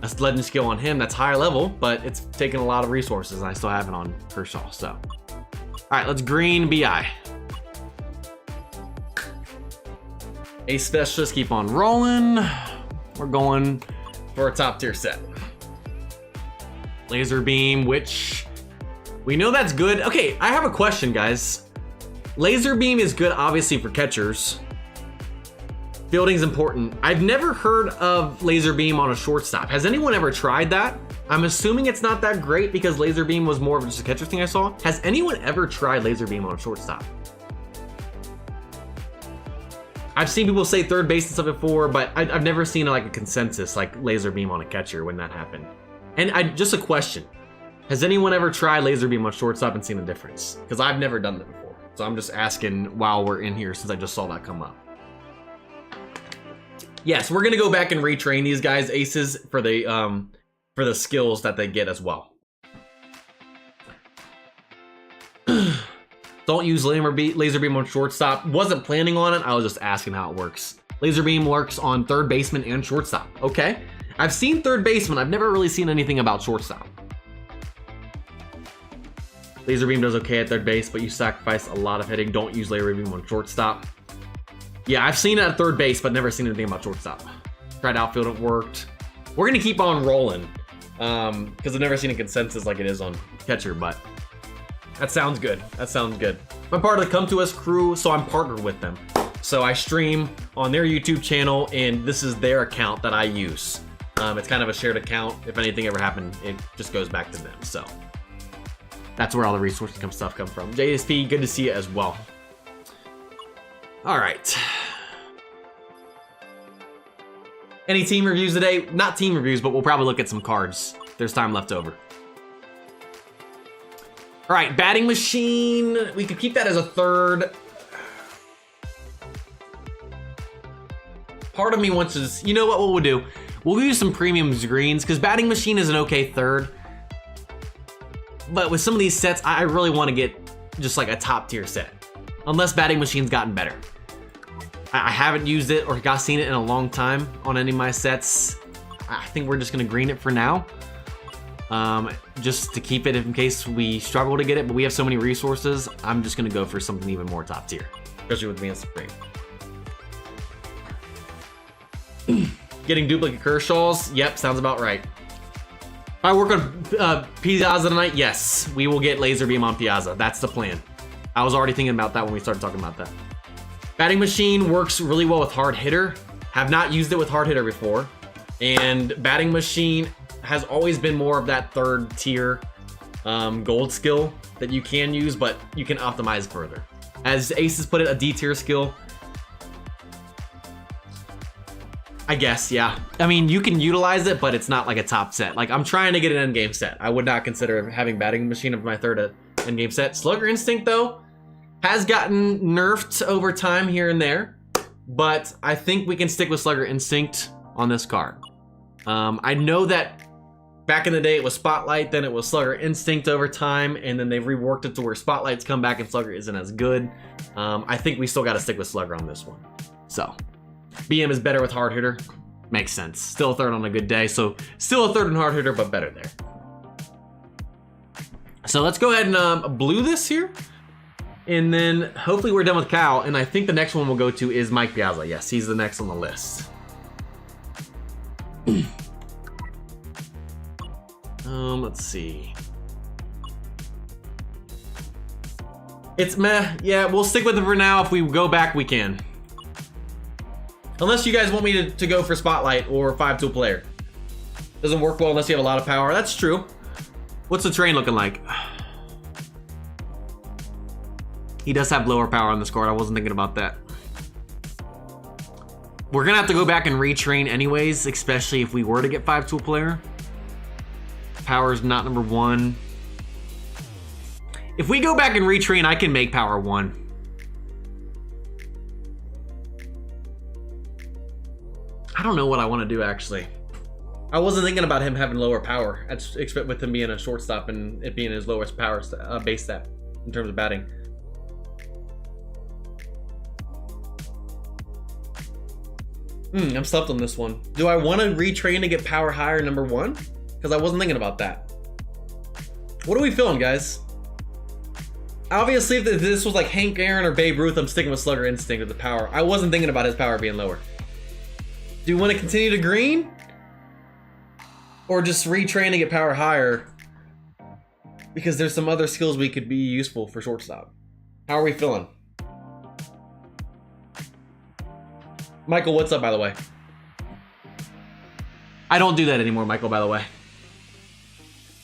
a Legend skill on him that's higher level, but it's taking a lot of resources, and I still have it on Kershaw, so. All right, let's green BI. Ace Specialist, keep on rolling. We're going for a top tier set. Laser Beam, which we know that's good. Okay, I have a question, guys. Laser Beam is good, obviously, for catchers. Fielding's important. I've never heard of Laser Beam on a shortstop. Has anyone ever tried that? I'm assuming it's not that great because Laser Beam was more of just a catcher thing I saw. Has anyone ever tried Laser Beam on a shortstop? I've seen people say third base and stuff before, but I've never seen like a consensus like Laser Beam on a catcher when that happened. And just a question. Has anyone ever tried Laser Beam on shortstop and seen a difference? Because I've never done that before. So I'm just asking while we're in here since I just saw that come up. Yes, we're gonna go back and retrain these guys aces for the skills that they get as well. Don't use Laser Beam on shortstop. Wasn't planning on it, I was just asking how it works. Laser Beam works on third baseman and shortstop. Okay, I've seen third baseman, I've never really seen anything about shortstop. Laser Beam does okay at third base, but you sacrifice a lot of hitting. Don't use Laser Beam on shortstop. Yeah, I've seen it at third base, but never seen anything about shortstop. Tried outfield, it worked. We're gonna keep on rolling, because I've never seen a consensus like it is on catcher, but that sounds good. That sounds good. I'm part of the Come To Us crew, so I'm partnered with them. So I stream on their YouTube channel, and this is their account that I use. It's kind of a shared account. If anything ever happened, it just goes back to them. So that's where all the resource stuff come from. JSP, good to see you as well. All right. Any team reviews today? Not team reviews, but we'll probably look at some cards. There's time left over. All right, batting machine. We could keep that as a third. Part of me wants to, you know what we'll do? We'll use some premium greens because batting machine is an okay third. But with some of these sets, I really want to get just like a top tier set. Unless batting machine's gotten better. I haven't used it or seen it in a long time on any of my sets. I think we're just gonna green it for now. Just to keep it in case we struggle to get it, but we have so many resources, I'm just gonna go for something even more top tier, especially with being Supreme. Getting duplicate Kershaws, yep, sounds about right. If I work on Piazza tonight, yes, we will get laser beam on Piazza. That's the plan. I was already thinking about that when we started talking about that. Batting machine works really well with hard hitter. Have not used it with hard hitter before. And batting machine has always been more of that third tier gold skill that you can use, but you can optimize further. As Aces put it, a D tier skill. I guess, yeah. I mean, you can utilize it, but it's not like a top set. Like, I'm trying to get an endgame set. I would not consider having batting machine of my third endgame set. Slugger Instinct, though, has gotten nerfed over time here and there, but I think we can stick with Slugger Instinct on this card. I know that back in the day it was Spotlight, then it was Slugger Instinct over time, and then they've reworked it to where Spotlight's come back and Slugger isn't as good. I think we still got to stick with Slugger on this one. So, BM is better with hard hitter. Makes sense. Still a third on a good day, so still a third in hard hitter, but better there. So let's go ahead and blue this here. And then hopefully we're done with Cal, and I think the next one we'll go to is Mike Piazza. Yes, he's the next on the list. Let's see. It's meh. Yeah, we'll stick with it for now. If we go back, we can. Unless you guys want me to go for Spotlight or 5-tool player. Doesn't work well unless you have a lot of power. That's true. What's the train looking like? He does have lower power on this card. I wasn't thinking about that. We're gonna have to go back and retrain anyways, especially if we were to get 5-tool player. Power is not number 1. If we go back and retrain, I can make power 1. I don't know what I want to do, actually. I wasn't thinking about him having lower power. I just expect with him being a shortstop and it being his lowest power base stat in terms of batting. I'm stumped on this one. Do I want to retrain to get power higher number 1? Because I wasn't thinking about that. What are we feeling, guys? Obviously, if this was like Hank Aaron or Babe Ruth, I'm sticking with Slugger Instinct with the power. I wasn't thinking about his power being lower. Do you want to continue to green? Or just retrain to get power higher? Because there's some other skills we could be useful for shortstop. How are we feeling? Michael, what's up, by the way? I don't do that anymore, Michael, by the way.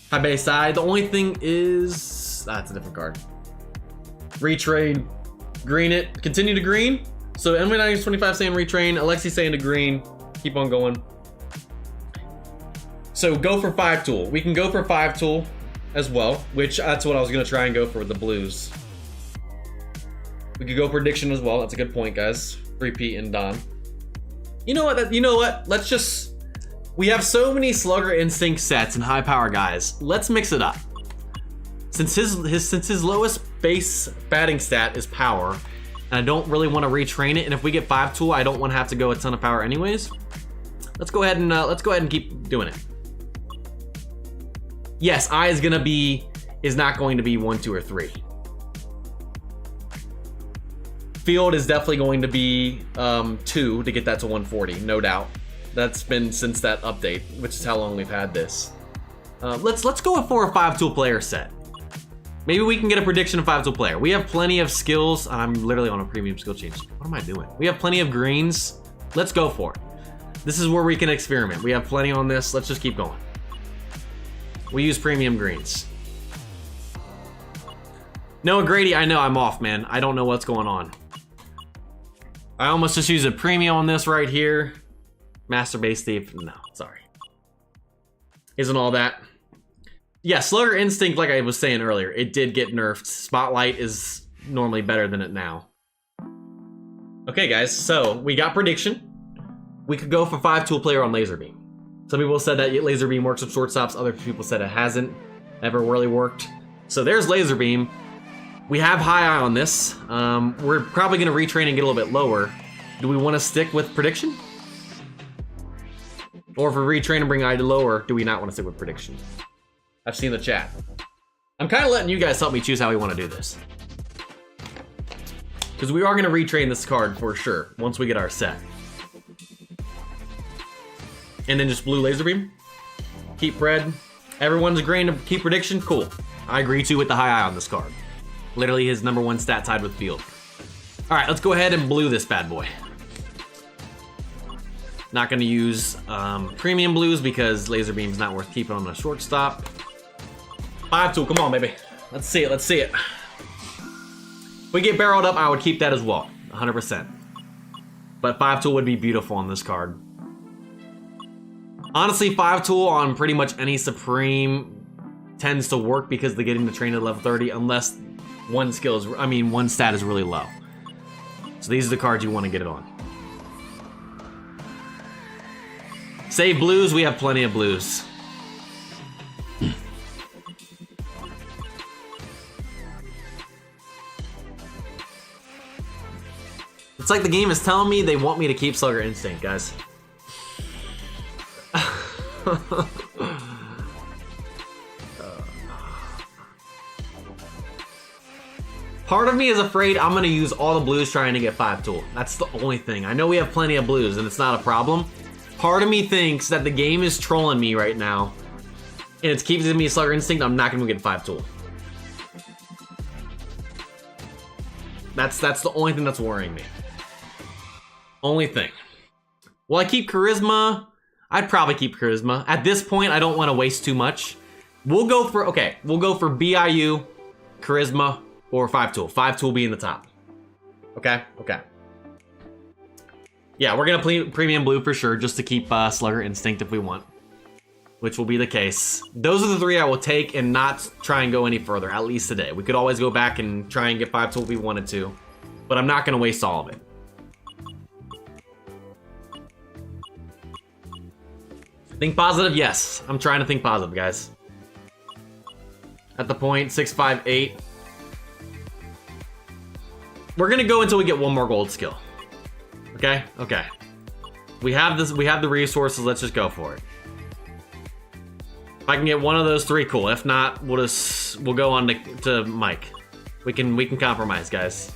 High base side. The only thing is... that's a different card. Retrain. Green it. Continue to green. So MV925 saying retrain. Alexi saying to green. Keep on going. So go for 5-tool. We can go for 5-tool as well, which that's what I was going to try and go for with the blues. We could go prediction as well. That's a good point, guys. Repeat and Don. You know what? You know what? Let's just... we have so many Slugger Instinct sets and high power guys. Let's mix it up. Since his lowest base batting stat is power, and I don't really want to retrain it, and if we get 5-tool, I don't want to have to go a ton of power anyways. Let's go ahead and keep doing it. Yes, I is not going to be 1, 2, or 3. Field is definitely going to be 2 to get that to 140, no doubt. That's been since that update, which is how long we've had this. Let's go for a 5-tool player set. Maybe we can get a prediction of 5-tool player. We have plenty of skills. I'm literally on a premium skill change. What am I doing? We have plenty of greens. Let's go for it. This is where we can experiment. We have plenty on this. Let's just keep going. We use premium greens. Noah Grady, I know I'm off, man. I don't know what's going on. I almost just used a premium on this right here. Master Base Thief, no, sorry. Isn't all that. Yeah, Slugger Instinct, like I was saying earlier, it did get nerfed. Spotlight is normally better than it now. Okay, guys, so we got prediction. We could go for 5-tool player on Laser Beam. Some people said that Laser Beam works with shortstops. Other people said it hasn't ever really worked. So there's Laser Beam. We have high eye on this. We're probably going to retrain and get a little bit lower. Do we want to stick with prediction? Or if we retrain and bring ID lower, do we not want to stick with prediction? I've seen the chat. I'm kind of letting you guys help me choose how we want to do this. Because we are going to retrain this card for sure, once we get our set. And then just blue laser beam. Keep red. Everyone's agreeing to keep prediction? Cool. I agree too with the high eye on this card. Literally his #1 stat tied with field. Alright, let's go ahead and blue this bad boy. Not going to use premium blues because laser beam's not worth keeping on a shortstop. 5-tool, come on, baby. Let's see it, let's see it. If we get barreled up, I would keep that as well, 100%. But 5-tool would be beautiful on this card. Honestly, 5-tool on pretty much any Supreme tends to work because they're getting the train to level 30 unless one stat is really low. So these are the cards you want to get it on. Save blues, we have plenty of blues. It's like the game is telling me they want me to keep Slugger Instinct, guys. Part of me is afraid I'm gonna use all the blues trying to get 5-tool. That's the only thing. I know we have plenty of blues and it's not a problem. Part of me thinks that the game is trolling me right now and it's keeping me Slugger Instinct. I'm not gonna get 5-tool. That's the only thing that's worrying me. Only thing. Will I keep Charisma? I'd probably keep Charisma. At this point, I don't want to waste too much. We'll go for BIU, Charisma, or 5-tool. 5-tool being the top. Okay? Okay. Yeah, we're going to play premium blue for sure, just to keep Slugger Instinct if we want. Which will be the case. Those are the three I will take and not try and go any further, at least today. We could always go back and try and get 5-tool if we wanted to. But I'm not going to waste all of it. Think positive? Yes. I'm trying to think positive, guys. At the point, 658. We're gonna go until we get one more gold skill. Okay? Okay. We have this, we have the resources, let's just go for it. If I can get one of those three, cool. If not, we'll go on to Mike. We can compromise, guys.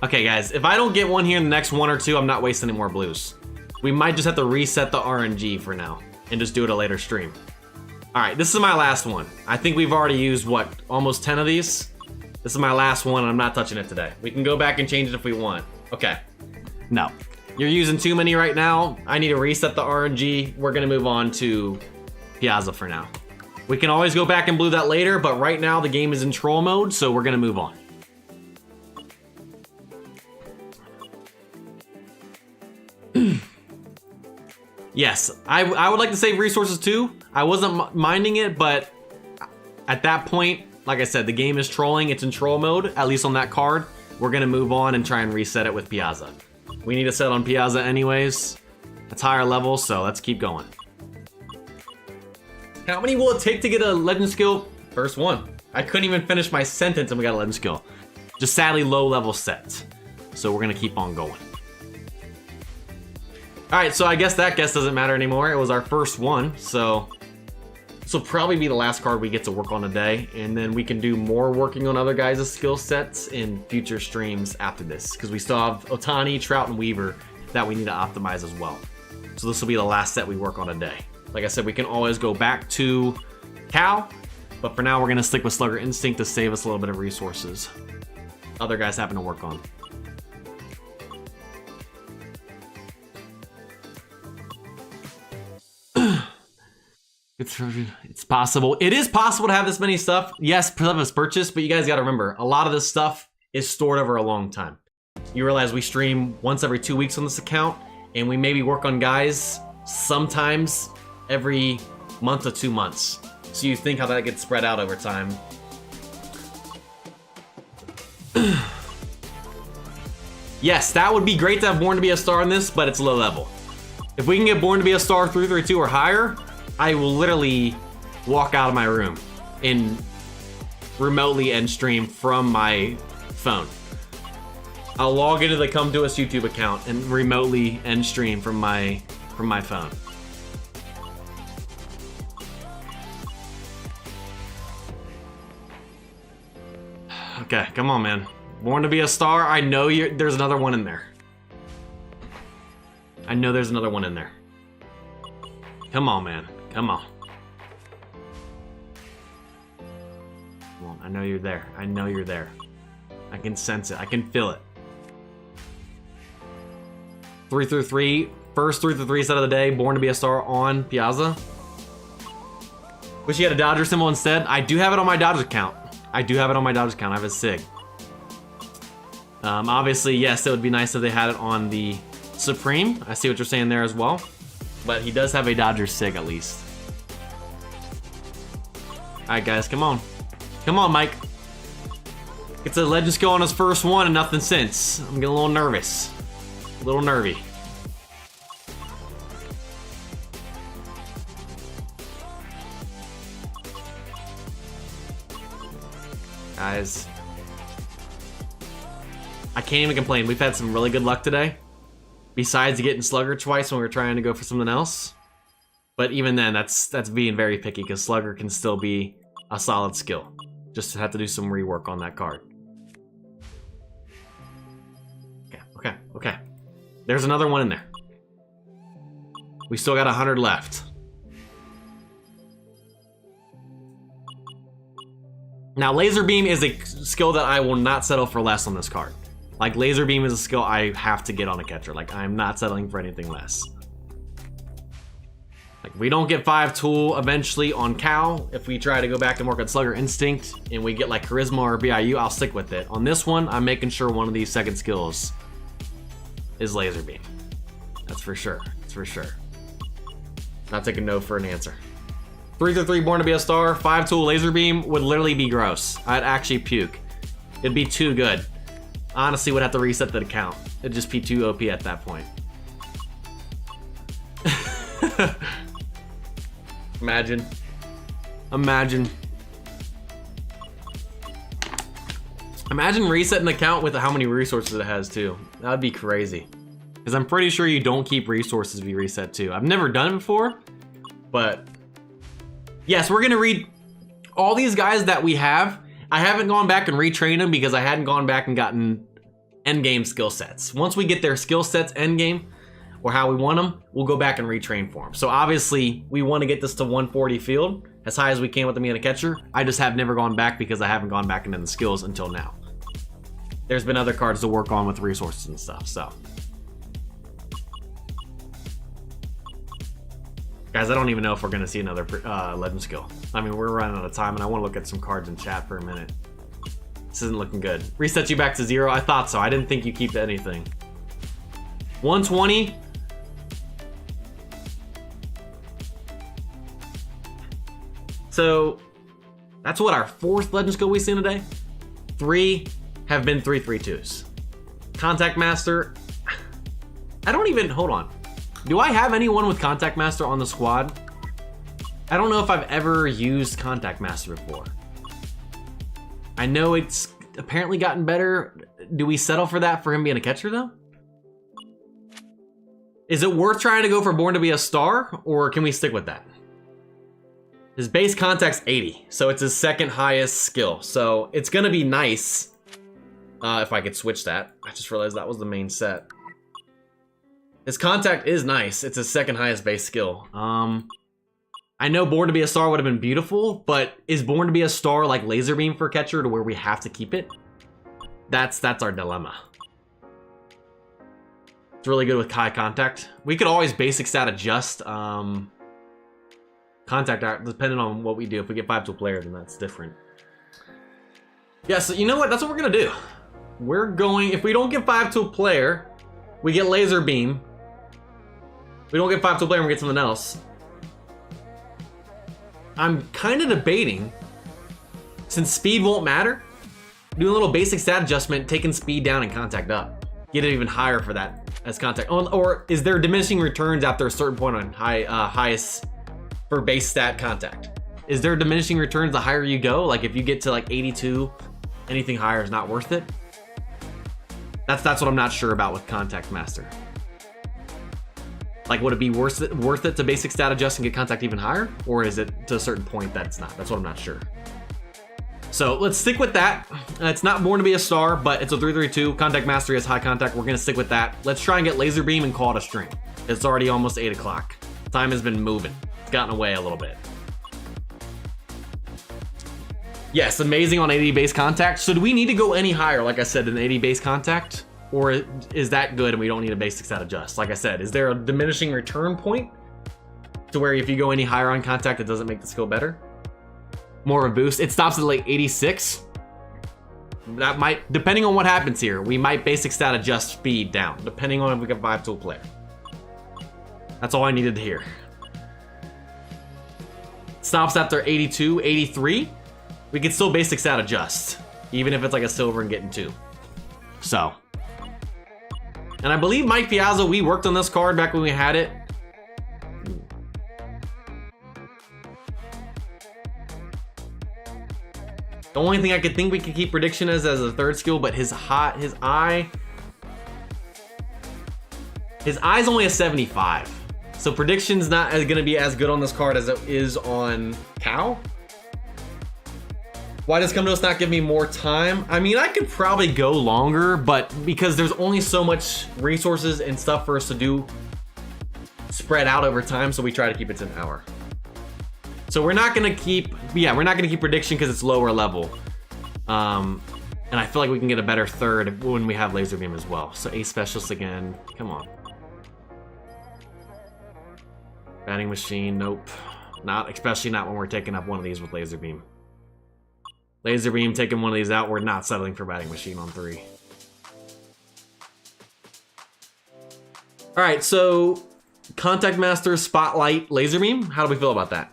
Okay, guys, if I don't get one here in the next 1 or 2, I'm not wasting any more blues. We might just have to reset the RNG for now and just do it a later stream. All right, this is my last one. I think we've already used, what, almost 10 of these? This is my last one, and I'm not touching it today. We can go back and change it if we want. Okay. No. You're using too many right now. I need to reset the RNG. We're gonna move on to Piazza for now. We can always go back and blue that later, but right now the game is in troll mode, so we're gonna move on. Yes, I would like to save resources too. I wasn't minding it, but at that point, like I said, the game is trolling. It's in troll mode, at least on that card. We're gonna move on and try and reset it with Piazza. We need a set on Piazza anyways. It's higher level, so let's keep going. How many will it take to get a legend skill? First one. I couldn't even finish my sentence and we got a legend skill. Just sadly low level set. So we're gonna keep on going. Alright, so I guess that guess doesn't matter anymore. It was our first one, so this will probably be the last card we get to work on today, and then we can do more working on other guys' skill sets in future streams after this, because we still have Otani, Trout, and Weaver that we need to optimize as well. So this will be the last set we work on today. Like I said, we can always go back to Cal, but for now we're going to stick with Slugger Instinct to save us a little bit of resources other guys having to work on. It's possible. It is possible to have this many stuff. Yes, previous purchase, but you guys got to remember, a lot of this stuff is stored over a long time. You realize we stream once every 2 weeks on this account, and we maybe work on guys sometimes every month to 2 months. So you think how that gets spread out over time. Yes, that would be great to have Born to be a Star in this, but it's low level. If we can get Born to be a Star 332 or higher, I will literally walk out of my room and remotely end stream from my phone. I'll log into the Come To Us YouTube account and remotely end stream from my phone. Okay, come on, man. Born to be a star. I know there's another one in there. I know there's another one in there. Come on, man. Come on. Come on. I know you're there. I know you're there. I can sense it. I can feel it. 3 through 3. First 3 through 3 set of the day. Born to be a star on Piazza. Wish you had a Dodger symbol instead. I do have it on my Dodgers account. I do have it on my Dodgers account. I have a SIG. Obviously, yes, it would be nice if they had it on the Supreme. I see what you're saying there as well. But he does have a Dodgers SIG at least. Alright, guys, come on. Come on, Mike. It's a legend skill on his first one and nothing since. I'm getting a little nervous. A little nervy. Guys, I can't even complain. We've had some really good luck today. Besides getting Slugger twice when we were trying to go for something else. But even then, that's being very picky because Slugger can still be a solid skill. Just have to do some rework on that card. Okay. There's another one in there. We still got 100 left. Now, Laser Beam is a skill that I will not settle for less on this card. Like, Laser Beam is a skill I have to get on a catcher. Like, I'm not settling for anything less. Like, we don't get 5 tool eventually on Cal. If we try to go back and work on Slugger Instinct and we get like Charisma or BIU, I'll stick with it. On this one, I'm making sure one of these second skills is Laser Beam. That's for sure. That's for sure. Not taking no for an answer. 3 through 3, Born to be a Star. 5 tool Laser Beam would literally be gross. I'd actually puke. It'd be too good. Honestly, would have to reset the account. It'd just be too OP at that point. Imagine. Imagine resetting the account with how many resources it has too. That'd be crazy. Because I'm pretty sure you don't keep resources if you reset too. I've never done it before, but yes, we're gonna read all these guys that we have. I haven't gone back and retrained them because I hadn't gone back and gotten endgame skill sets. Once we get their skill sets endgame, or how we want them, we'll go back and retrain for them. So obviously, we want to get this to 140 field, as high as we can with the Miata catcher. I just have never gone back because I haven't gone back into the skills until now. There's been other cards to work on with resources and stuff, so. Guys, I don't even know if we're gonna see another legend skill. I mean, we're running out of time and I wanna look at some cards in chat for a minute. This isn't looking good. Resets you back to 0, I thought so. I didn't think you keep anything. 120. So, that's what our 4th legend skill we've seen today. 3 have been 3/3/2s. Contact Master, I don't even, hold on. Do I have anyone with Contact Master on the squad? I don't know if I've ever used Contact Master before. I know it's apparently gotten better. Do we settle for that for him being a catcher though? Is it worth trying to go for Born to be a Star, or can we stick with that? His base contact's 80, so it's his 2nd highest skill. So it's gonna be nice if I could switch that. I just realized that was the main set. His contact is nice. It's his 2nd highest base skill. I know Born to be a Star would have been beautiful, but is Born to be a Star like Laser Beam for catcher to where we have to keep it? That's our dilemma. It's really good with high contact. We could always basic stat adjust contact art depending on what we do. If we get 5 to a player, then that's different. Yeah, so you know what? That's what we're gonna do. We're going, if we don't get 5 to a player, we get Laser Beam. We don't get 5 to a player and we get something else. I'm kind of debating, since speed won't matter, do a little basic stat adjustment, taking speed down and contact up. Get it even higher for that as contact. Or is there diminishing returns after a certain point on highest for base stat contact? Is there diminishing returns the higher you go? Like if you get to like 82, anything higher is not worth it? That's what I'm not sure about with Contact Master. Like, would it be worth it to basic stat adjust and get contact even higher? Or is it to a certain point that it's not? That's what I'm not sure. So let's stick with that. It's not born to be a star, but it's a 3-3-2. Contact Mastery has high contact. We're gonna stick with that. Let's try and get Laser Beam and call it a stream. It's already almost 8 o'clock. Time has been moving. It's gotten away a little bit. Yes, amazing on 80 base contact. So do we need to go any higher, like I said, than 80 base contact? Or is that good and we don't need a basic stat adjust? Like I said, is there a diminishing return point to where if you go any higher on contact, it doesn't make the skill better? More of a boost. It stops at like 86. That might, depending on what happens here, we might basic stat adjust speed down, depending on if we can 5-tool player. That's all I needed to hear. Stops after 82, 83. We can still basic stat adjust, even if it's like a silver and getting 2. So. And I believe Mike Piazza, we worked on this card back when we had it. The only thing I could think we could keep prediction as a third skill, but his eye's only a 75. So prediction's not gonna be as good on this card as it is on Cow. Why does Come To Us not give me more time? I mean, I could probably go longer, but because there's only so much resources and stuff for us to do spread out over time, so we try to keep it to an hour. So we're not gonna keep, we're not gonna keep prediction because it's lower level. And I feel like we can get a better third when we have Laser Beam as well. So Ace Specialist again, come on. Batting Machine, nope. Not, especially not when we're taking up one of these with Laser Beam. Laser Beam, taking one of these out, we're not settling for Batting Machine on 3. All right, so Contact Master, Spotlight, Laser Beam. How do we feel about that?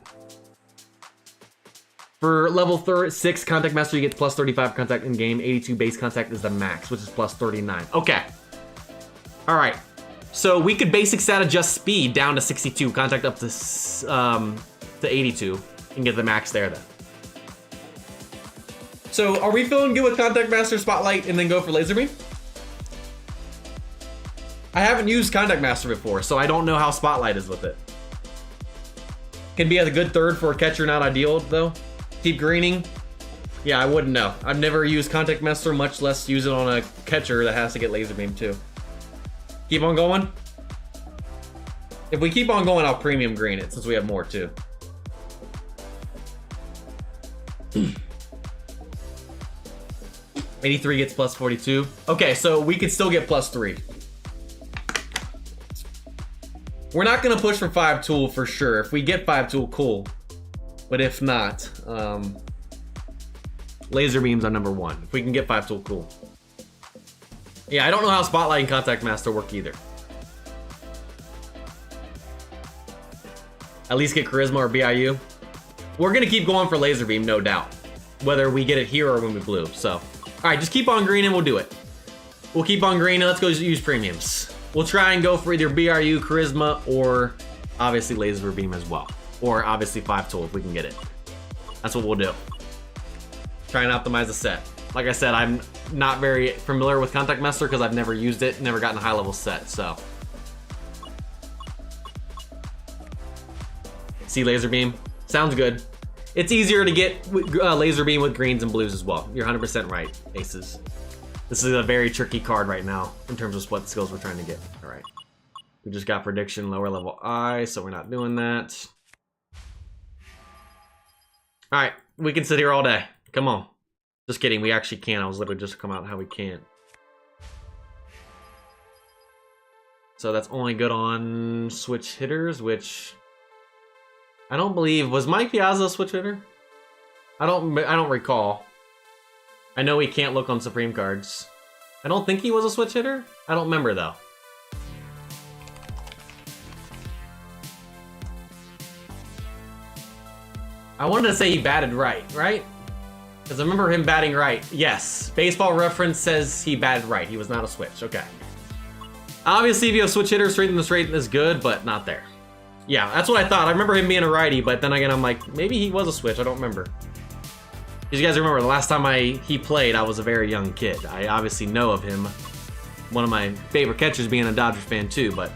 For level 6 Contact Master, you get plus 35 contact in game. 82 base contact is the max, which is plus 39. Okay. All right. So we could basic stat adjust speed down to 62, contact up to 82, and get the max there then. So are we feeling good with Contact Master, Spotlight, and then go for Laser Beam? I haven't used Contact Master before, so I don't know how Spotlight is with it. Can be a good third for a catcher, not ideal though. Keep greening. Yeah, I wouldn't know. I've never used Contact Master, much less use it on a catcher that has to get Laser Beam too. Keep on going. If we keep on going, I'll premium green it since we have more too. 83 gets plus 42. Okay, so we could still get plus 3. We're not gonna push for 5-tool for sure. If we get 5-tool, cool. But if not, Laser Beam's our number 1. If we can get 5-tool, cool. Yeah, I don't know how Spotlight and Contact Master work either. At least get Charisma or BIU. We're gonna keep going for Laser Beam, no doubt. Whether we get it here or when we blue, so. All right, just keep on green and we'll do it. We'll keep on green and let's go use premiums. We'll try and go for either BRU, Charisma, or obviously Laser Beam as well. Or obviously 5-tool if we can get it. That's what we'll do. Try and optimize the set. Like I said, I'm not very familiar with Contact Master because I've never used it, never gotten a high level set, so. See Laser Beam? Sounds good. It's easier to get Laser Beam with greens and blues as well. You're 100% right, Aces. This is a very tricky card right now in terms of what skills we're trying to get. All right. We just got prediction, lower level I, so we're not doing that. All right, we can sit here all day. Come on. Just kidding, we actually can. I was literally just come out how we can't. So that's only good on switch hitters, which I don't believe, was Mike Piazza a switch hitter? I don't recall. I know he can't look on Supreme cards. I don't think he was a switch hitter. I don't remember though. I wanted to say he batted right? Because I remember him batting right. Yes, Baseball Reference says he batted right. He was not a switch, okay. Obviously, if you have switch hitter, straight in the straight is good, but not there. Yeah, that's what I thought. I remember him being a righty, but then again, I'm like, maybe he was a switch. I don't remember. As you guys remember, the last time he played, I was a very young kid. I obviously know of him. One of my favorite catchers being a Dodgers fan too, but...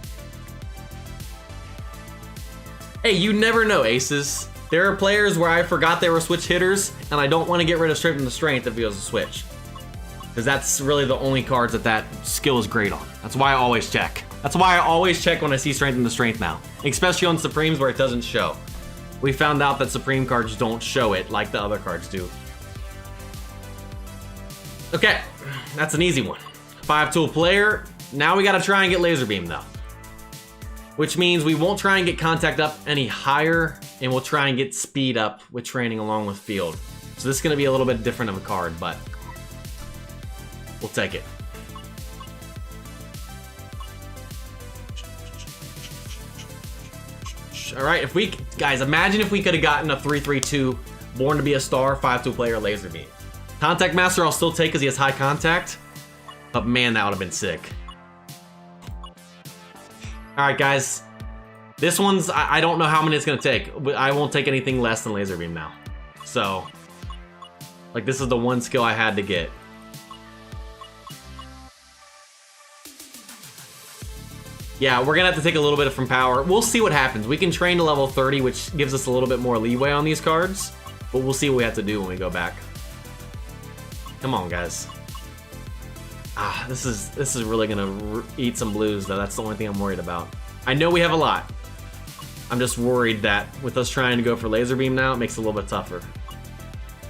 Hey, you never know, aces. There are players where I forgot they were switch hitters, and I don't want to get rid of strength and the strength if he was a switch. Because that's really the only cards that skill is great on. That's why I always check. That's why I always check when I see strength and the strength now. Especially on Supremes where it doesn't show. We found out that Supreme cards don't show it like the other cards do. Okay, that's an easy one. 5-tool player. Now we gotta try and get laser beam though. Which means we won't try and get contact up any higher, and we'll try and get speed up with training along with field. So this is gonna be a little bit different of a card, but we'll take it. All right, guys, imagine if we could have gotten a 3-3-2, Born to Be a Star, 5-tool player, laser beam. Contact Master I'll still take because he has high contact, but man, that would have been sick. All right, guys, this one's, I don't know how many it's gonna take, but I won't take anything less than laser beam now. So, like, this is the one skill I had to get. Yeah, we're gonna have to take a little bit from power. We'll see what happens. We can train to level 30, which gives us a little bit more leeway on these cards, but we'll see what we have to do when we go back. Come on, guys. This is really gonna eat some blues, though. That's the only thing I'm worried about. I know we have a lot. I'm just worried that with us trying to go for laser beam now, it makes it a little bit tougher.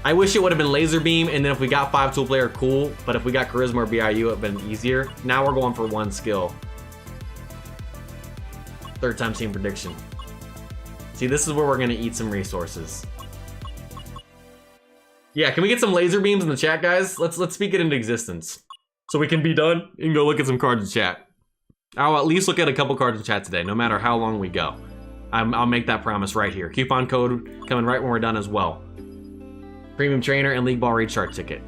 I wish it would have been laser beam, and then if we got 5-tool player, cool. But if we got charisma or BIU, it would have been easier. Now we're going for one skill. Third time seeing prediction. See, this is where we're gonna eat some resources. Yeah, can we get some laser beams in the chat, guys? Let's speak it into existence. So we can be done and go look at some cards in chat. I'll at least look at a couple cards in chat today, no matter how long we go. I'll make that promise right here. Coupon code coming right when we're done as well. Premium trainer and league ball recharge ticket.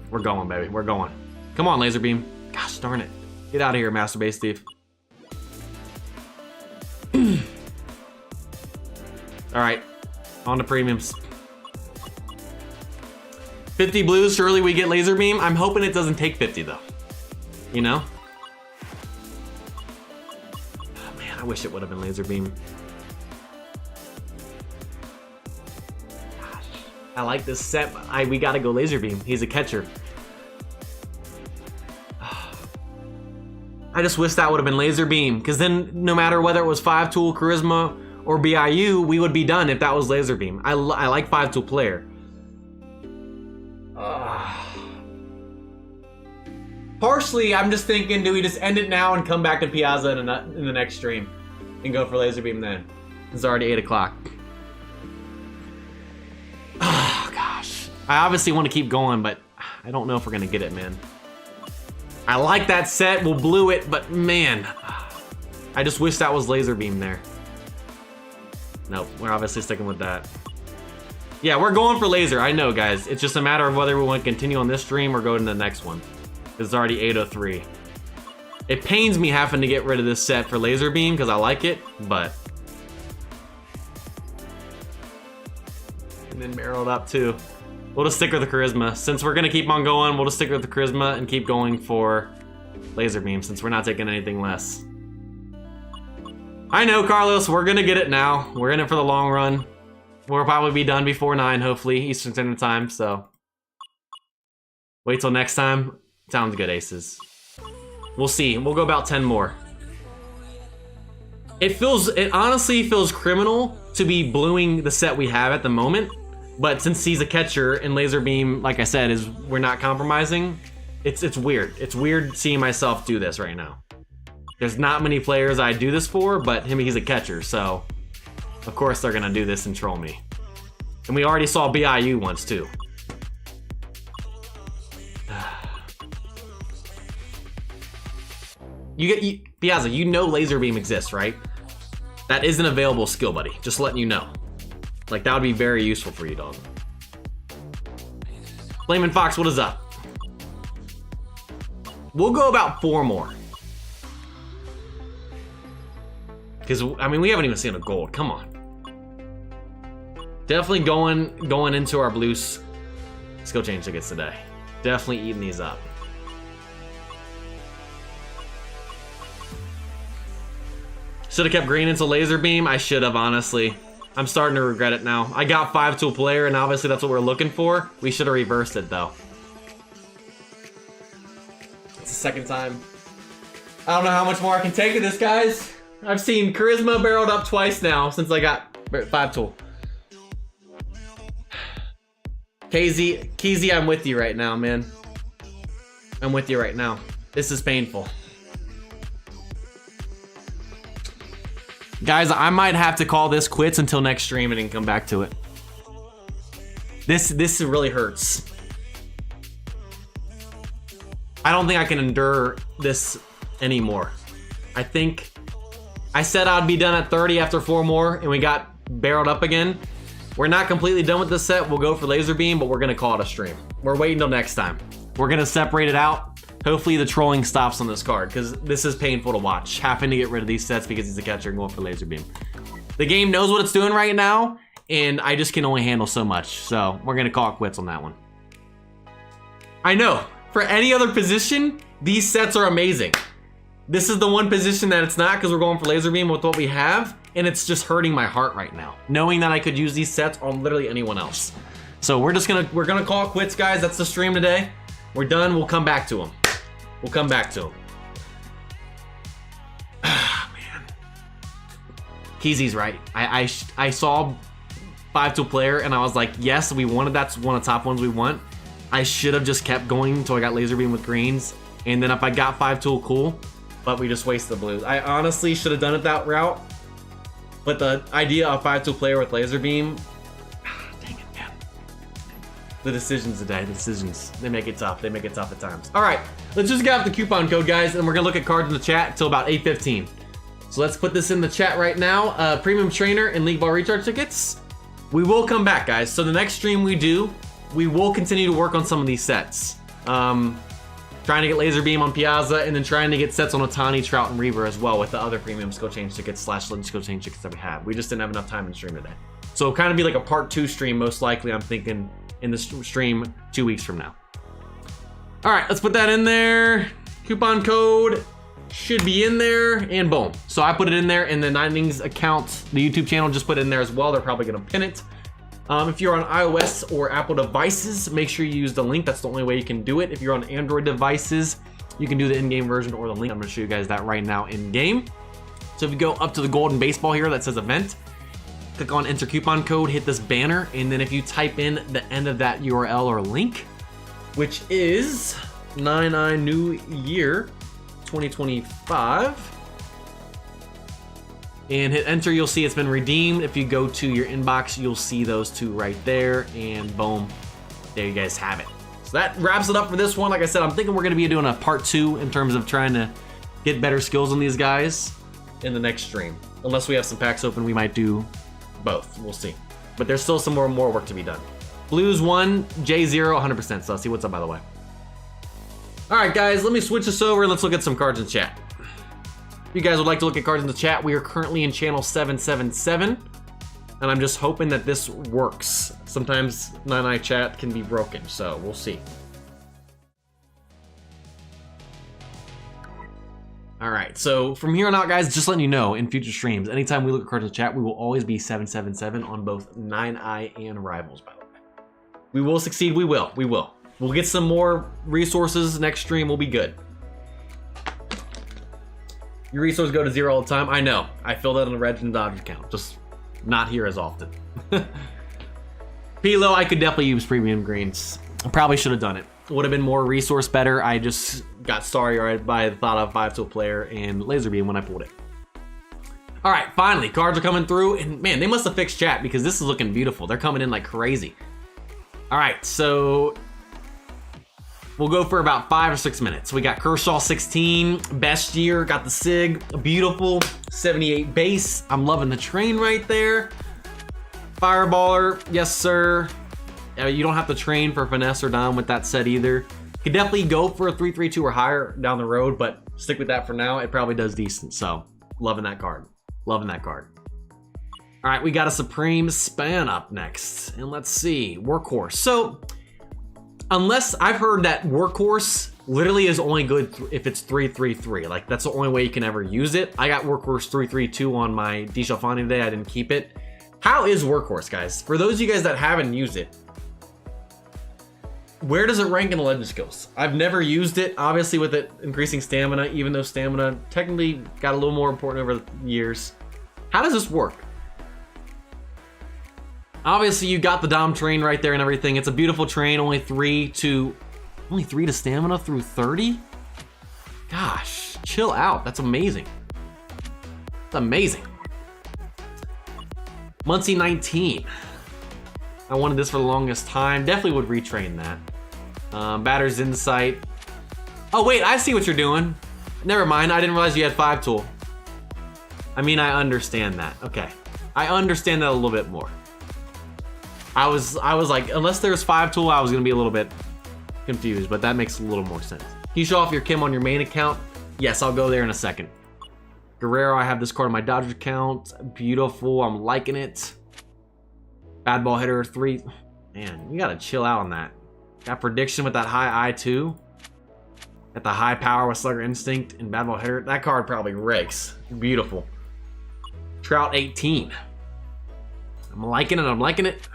We're going, baby. We're going. Come on, laser beam. Gosh darn it. Get out of here, Master Base Steve. All right, on to premiums. 50 blues, surely we get laser beam. I'm hoping it doesn't take 50 though. You know? Oh, man, I wish it would have been laser beam. Gosh, I like this set, but we gotta go laser beam. He's a catcher. I just wish that would have been laser beam, because then no matter whether it was 5-tool, charisma, or BIU, we would be done if that was laser beam. I like 5-tool player. Partially, I'm just thinking, do we just end it now and come back to Piazza in the next stream and go for laser beam then? It's already 8 o'clock. Oh, gosh. I obviously want to keep going, but I don't know if we're going to get it, man. I like that set. We'll blue it, but man, I just wish that was laser beam there. Nope, we're obviously sticking with that. Yeah, we're going for laser. I know, guys. It's just a matter of whether we want to continue on this stream or go to the next one. It's already 8:03. It pains me having to get rid of this set for laser beam because I like it, but... And then barreled up too. We'll just stick with the charisma. Since we're gonna keep on going, we'll just stick with the charisma and keep going for laser beam since we're not taking anything less. I know, Carlos, we're gonna get it now. We're in it for the long run. We'll probably be done before 9, hopefully, Eastern Standard Time, so. Wait till next time. Sounds good, aces. We'll see. We'll go about 10 more. It honestly feels criminal to be bluing the set we have at the moment, but since he's a catcher and laser beam, like I said, we're not compromising, it's weird. It's weird seeing myself do this right now. There's not many players I do this for, but he's a catcher, so of course they're gonna do this and troll me. And we already saw BIU once too. Piazza, you know laser beam exists, right? That is an available skill, buddy. Just letting you know. Like, that would be very useful for you, dog. Flamin' Fox, what is up? We'll go about 4 more. Because Because, I mean, we haven't even seen a gold. Come on. Definitely going into our blues skill change tickets today. Definitely eating these up. Should have kept green into laser beam. I should have, honestly. I'm starting to regret it now. I got 5 to a player, and obviously that's what we're looking for. We should have reversed it, though. It's the second time. I don't know how much more I can take of this, guys. I've seen Charisma barreled up twice now since I got 5 tool. KZ, I'm with you right now, man. I'm with you right now. This is painful. Guys, I might have to call this quits until next stream and then come back to it. This really hurts. I don't think I can endure this anymore. I think I said I'd be done at 30 after 4 more, and we got barreled up again. We're not completely done with this set. We'll go for laser beam, but we're gonna call it a stream. We're waiting till next time. We're gonna separate it out. Hopefully the trolling stops on this card, because this is painful to watch. Having to get rid of these sets because he's a catcher and going for laser beam. The game knows what it's doing right now, and I just can only handle so much. So we're gonna call it quits on that one. I know, for any other position, these sets are amazing. This is the one position that it's not, because we're going for laser beam with what we have, and it's just hurting my heart right now, knowing that I could use these sets on literally anyone else. So we're gonna call it quits, guys. That's the stream today. We're done. We'll come back to them. We'll come back to him. Ah, man. Keezy's right. I saw 5 to a player and I was like, yes, we wanted, that's one of the top ones we want. I should have just kept going until I got laser beam with greens. And then if I got 5 tool, cool. But we just wasted the blues. I honestly should have done it that route. But the idea of 5 tool player with laser beam, dang it, man. The decisions today, the decisions, they make it tough. They make it tough at times. All right, let's just get out the coupon code, guys, and we're gonna look at cards in the chat until about 8:15. So let's put this in the chat right now. Premium trainer and league ball recharge tickets. We will come back, guys. So the next stream we do, we will continue to work on some of these sets. Trying to get laser beam on Piazza, and then trying to get sets on Otani, Trout, and Reaver as well with the other premium skill change tickets / legend skill change tickets that we have. We just didn't have enough time in stream today. So it'll kind of be like a part 2 stream, most likely, I'm thinking, in the stream 2 weeks from now. All right, let's put that in there. Coupon code should be in there, and boom. So I put it in there, and the Innings account, the YouTube channel, just put it in there as well. They're probably gonna pin it. If you're on iOS or Apple devices, make sure you use the link. That's the only way you can do it. If you're on Android devices, you can do the in-game version or the link. I'm gonna show you guys that right now in-game. So if you go up to the golden baseball here that says event, click on enter coupon code, hit this banner, and then if you type in the end of that URL or link, which is 99 New Year 2025, and hit enter, you'll see it's been redeemed. If you go to your inbox, you'll see those 2 right there, and boom, there you guys have it. So that wraps it up for this one. Like I said, I'm thinking we're gonna be doing a part 2 in terms of trying to get better skills on these guys in the next stream. Unless we have some packs open, we might do both, we'll see. But there's still some more work to be done. Blues 1, J0, 100%, so see what's up, by the way. All right, guys, let me switch this over and let's look at some cards in chat. If you guys would like to look at cards in the chat, we are currently in channel 777, and I'm just hoping that this works. Sometimes 9i chat can be broken, so we'll see. All right, so from here on out, guys, just letting you know, in future streams, anytime we look at cards in the chat, we will always be 777 on both 9i and Rivals, by the way. We will succeed, we will. We'll get some more resources next stream, we'll be good. Your resources go to 0 all the time. I know. I fill that on the Reds and Dodgers account. Just not here as often. Pilo, I could definitely use premium greens. I probably should have done it. Would have been more resource better. I just got starry-eyed by the thought of 5 to a player and laser beam when I pulled it. All right, finally, cards are coming through. And man, they must have fixed chat because this is looking beautiful. They're coming in like crazy. All right, so we'll go for about 5 or 6 minutes. We got Kershaw 16, best year, got the SIG, a beautiful 78 base. I'm loving the train right there. Fireballer, yes sir. You don't have to train for finesse or dom with that set either. Could definitely go for a 3-3-2 or higher down the road, but stick with that for now. It probably does decent, so loving that card. Loving that card. All right, we got a Supreme Span up next. And let's see, Workhorse. So, unless I've heard that Workhorse literally is only good if it's 3-3-3. Like, that's the only way you can ever use it. I got Workhorse 3-3-2 on my Dishalfani today. I didn't keep it. How is Workhorse, guys? For those of you guys that haven't used it, where does it rank in the legend skills? I've never used it, obviously with it increasing stamina, even though stamina technically got a little more important over the years. How does this work? Obviously you got the Dom train right there and everything. It's a beautiful train, only 3 to stamina through 30? Gosh, chill out, that's amazing. That's amazing. Muncie 19. I wanted this for the longest time. Definitely would retrain that. Batter's Insight. Oh wait, I see what you're doing. Never mind, I didn't realize you had 5 tool. I mean, I understand that. Okay, I understand that a little bit more. I was like, unless there's 5 tool, I was gonna be a little bit confused, but that makes a little more sense. Can you show off your Kim on your main account? Yes, I'll go there in a second. Guerrero, I have this card on my Dodgers account. Beautiful, I'm liking it. Bad ball hitter 3. Man, you gotta chill out on that. Got prediction with that high eye too. Got the high power with Slugger Instinct and bad ball hitter. That card probably rakes. Beautiful. Trout 18. I'm liking it, I'm liking it.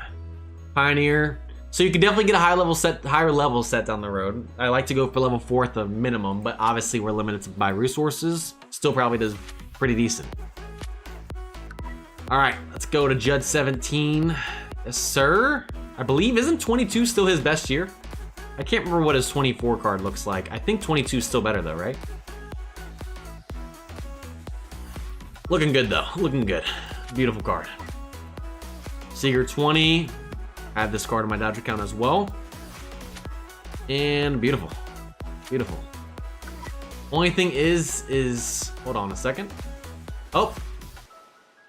Pioneer. So you can definitely get a higher level set down the road. I like to go for level 4 at the minimum, but obviously we're limited by resources. Still probably does pretty decent. All right, let's go to Judd 17. Yes, sir. I believe, isn't 22 still his best year? I can't remember what his 24 card looks like. I think 22 is still better though, right? Looking good though, looking good. Beautiful card. Seager 20. I have this card on my Dodger account as well. And beautiful, beautiful. Only thing is, hold on a second. Oh,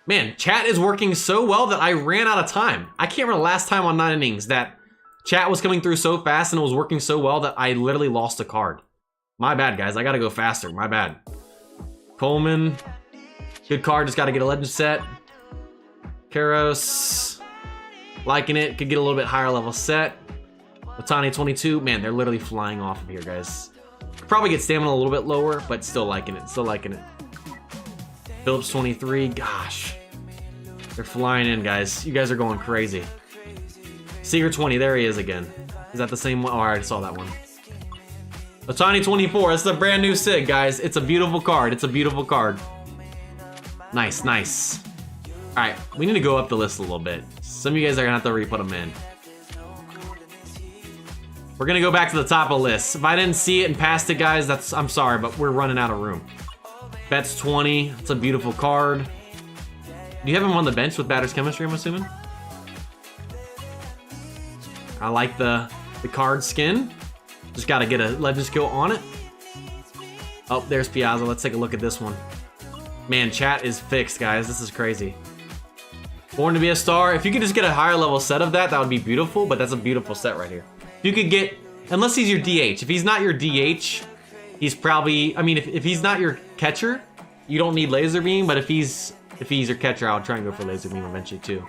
man, chat is working so well that I ran out of time. I can't remember the last time on 9 innings that chat was coming through so fast and it was working so well that I literally lost a card. My bad, guys, I gotta go faster, my bad. Coleman, good card, just gotta get a legend set. Karos, liking it, could get a little bit higher level set. Otani 22, man, they're literally flying off of here, guys. Probably get stamina a little bit lower, but still liking it, still liking it. Phillips 23, gosh. They're flying in, guys. You guys are going crazy. Seager 20, there he is again. Is that the same one? Oh, I already saw that one. Otani 24, it's a brand new SIG, guys. It's a beautiful card, it's a beautiful card. Nice, nice. All right, we need to go up the list a little bit. Some of you guys are gonna have to re-put them in. We're gonna go back to the top of the list. If I didn't see it and passed it, guys, I'm sorry, but we're running out of room. Betts 20, it's a beautiful card. Do you have him on the bench with batter's chemistry, I'm assuming? I like the card skin. Just gotta get a legend skill on it. Oh, there's Piazza, let's take a look at this one. Man, chat is fixed, guys, this is crazy. Born to be a Star, if you could just get a higher level set of that, that would be beautiful, but that's a beautiful set right here. If you could get, unless he's your DH. If he's not your DH, he's probably, I mean, if he's not your catcher, you don't need Laser Beam, but if he's your catcher, I'll try and go for Laser Beam eventually too.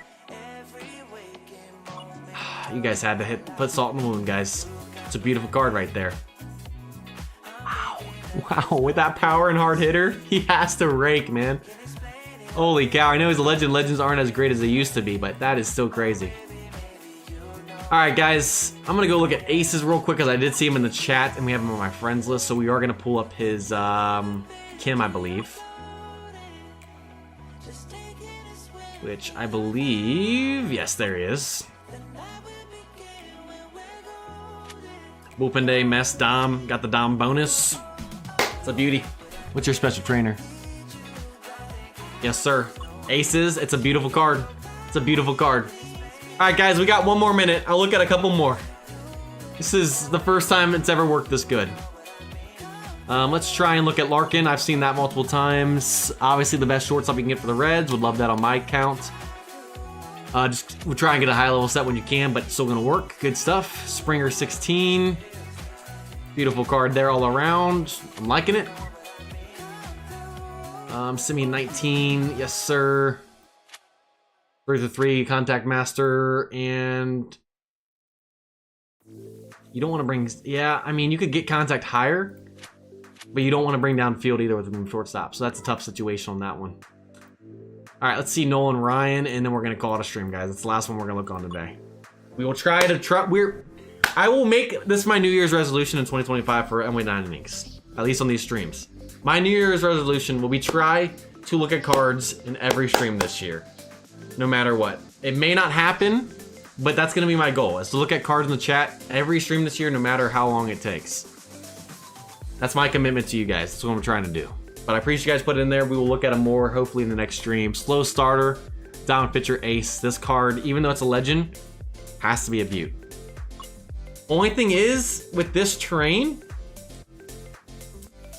You guys had to put salt in the wound, guys. It's a beautiful card right there. Wow, wow, with that power and hard hitter, he has to rake, man. Holy cow, I know he's a legend. Legends aren't as great as they used to be, but that is still crazy. All right, guys, I'm gonna go look at aces real quick because I did see him in the chat and we have him on my friends list, so we are gonna pull up his Kim, I believe. Which I believe, yes, there he is. Bullpen Day, Mess, Dom, got the Dom bonus. It's a beauty. What's your special trainer? Yes, sir. Aces, it's a beautiful card. It's a beautiful card. All right, guys, we got one more minute. I'll look at a couple more. This is the first time it's ever worked this good. Let's try and look at Larkin. I've seen that multiple times. Obviously, the best shortstop you can get for the Reds. Would love that on my account. We'll try and get a high level set when you can, but still gonna work. Good stuff. Springer 16. Beautiful card there all around. I'm liking it. Simeon 19, yes sir. 3-3 Contact Master, and you don't want to bring, yeah, I mean, you could get contact higher, but you don't want to bring down field either with a shortstop. So that's a tough situation on that one. All right, let's see Nolan Ryan, and then we're going to call it a stream, guys. That's the last one we're going to look on today. We will try to I will make this my New Year's resolution in 2025 for MLB Innings, at least on these streams. My New Year's resolution will be try to look at cards in every stream this year, no matter what. It may not happen, but that's going to be my goal, is to look at cards in the chat every stream this year, no matter how long it takes. That's my commitment to you guys. That's what I'm trying to do. But I appreciate you guys put it in there. We will look at them more, hopefully, in the next stream. Slow starter, down pitcher, ace. This card, even though it's a legend, has to be a beaut. Only thing is, with this terrain,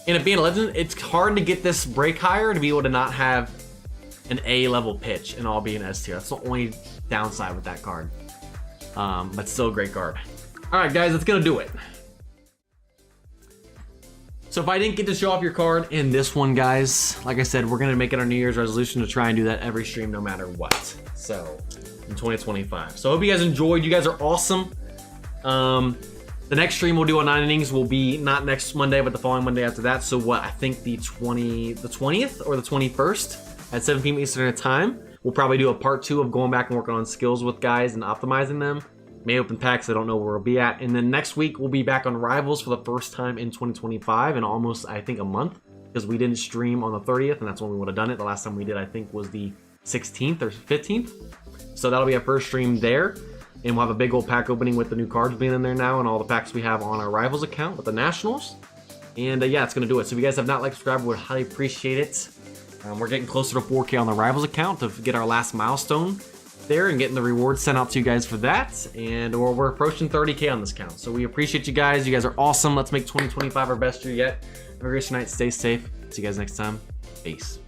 and it being a legend, it's hard to get this break higher to be able to not have an A level pitch and all be an S tier. That's the only downside with that card. But still a great card. All right, guys, that's gonna do it. So if I didn't get to show off your card in this one, guys, like I said, we're gonna make it our New Year's resolution to try and do that every stream, no matter what. So in 2025. So I hope you guys enjoyed. You guys are awesome. The next stream we'll do on 9 innings will be not next Monday, but the following Monday after that. So what, I think the 20th or the 21st at 7 p.m. Eastern time. We'll probably do a part 2 of going back and working on skills with guys and optimizing them. May open packs, I don't know where we'll be at. And then next week, we'll be back on Rivals for the first time in 2025 in almost, I think, a month, because we didn't stream on the 30th, and that's when we would have done it. The last time we did, I think, was the 16th or 15th. So that'll be our first stream there. And we'll have a big old pack opening with the new cards being in there now and all the packs we have on our Rivals account with the Nationals. And yeah, it's going to do it. So if you guys have not liked, subscribed, we would highly appreciate it. We're getting closer to 4K on the Rivals account to get our last milestone there and getting the rewards sent out to you guys for that. And we're approaching 30K on this count. So we appreciate you guys. You guys are awesome. Let's make 2025 our best year yet. Have a great night. Stay safe. See you guys next time. Peace.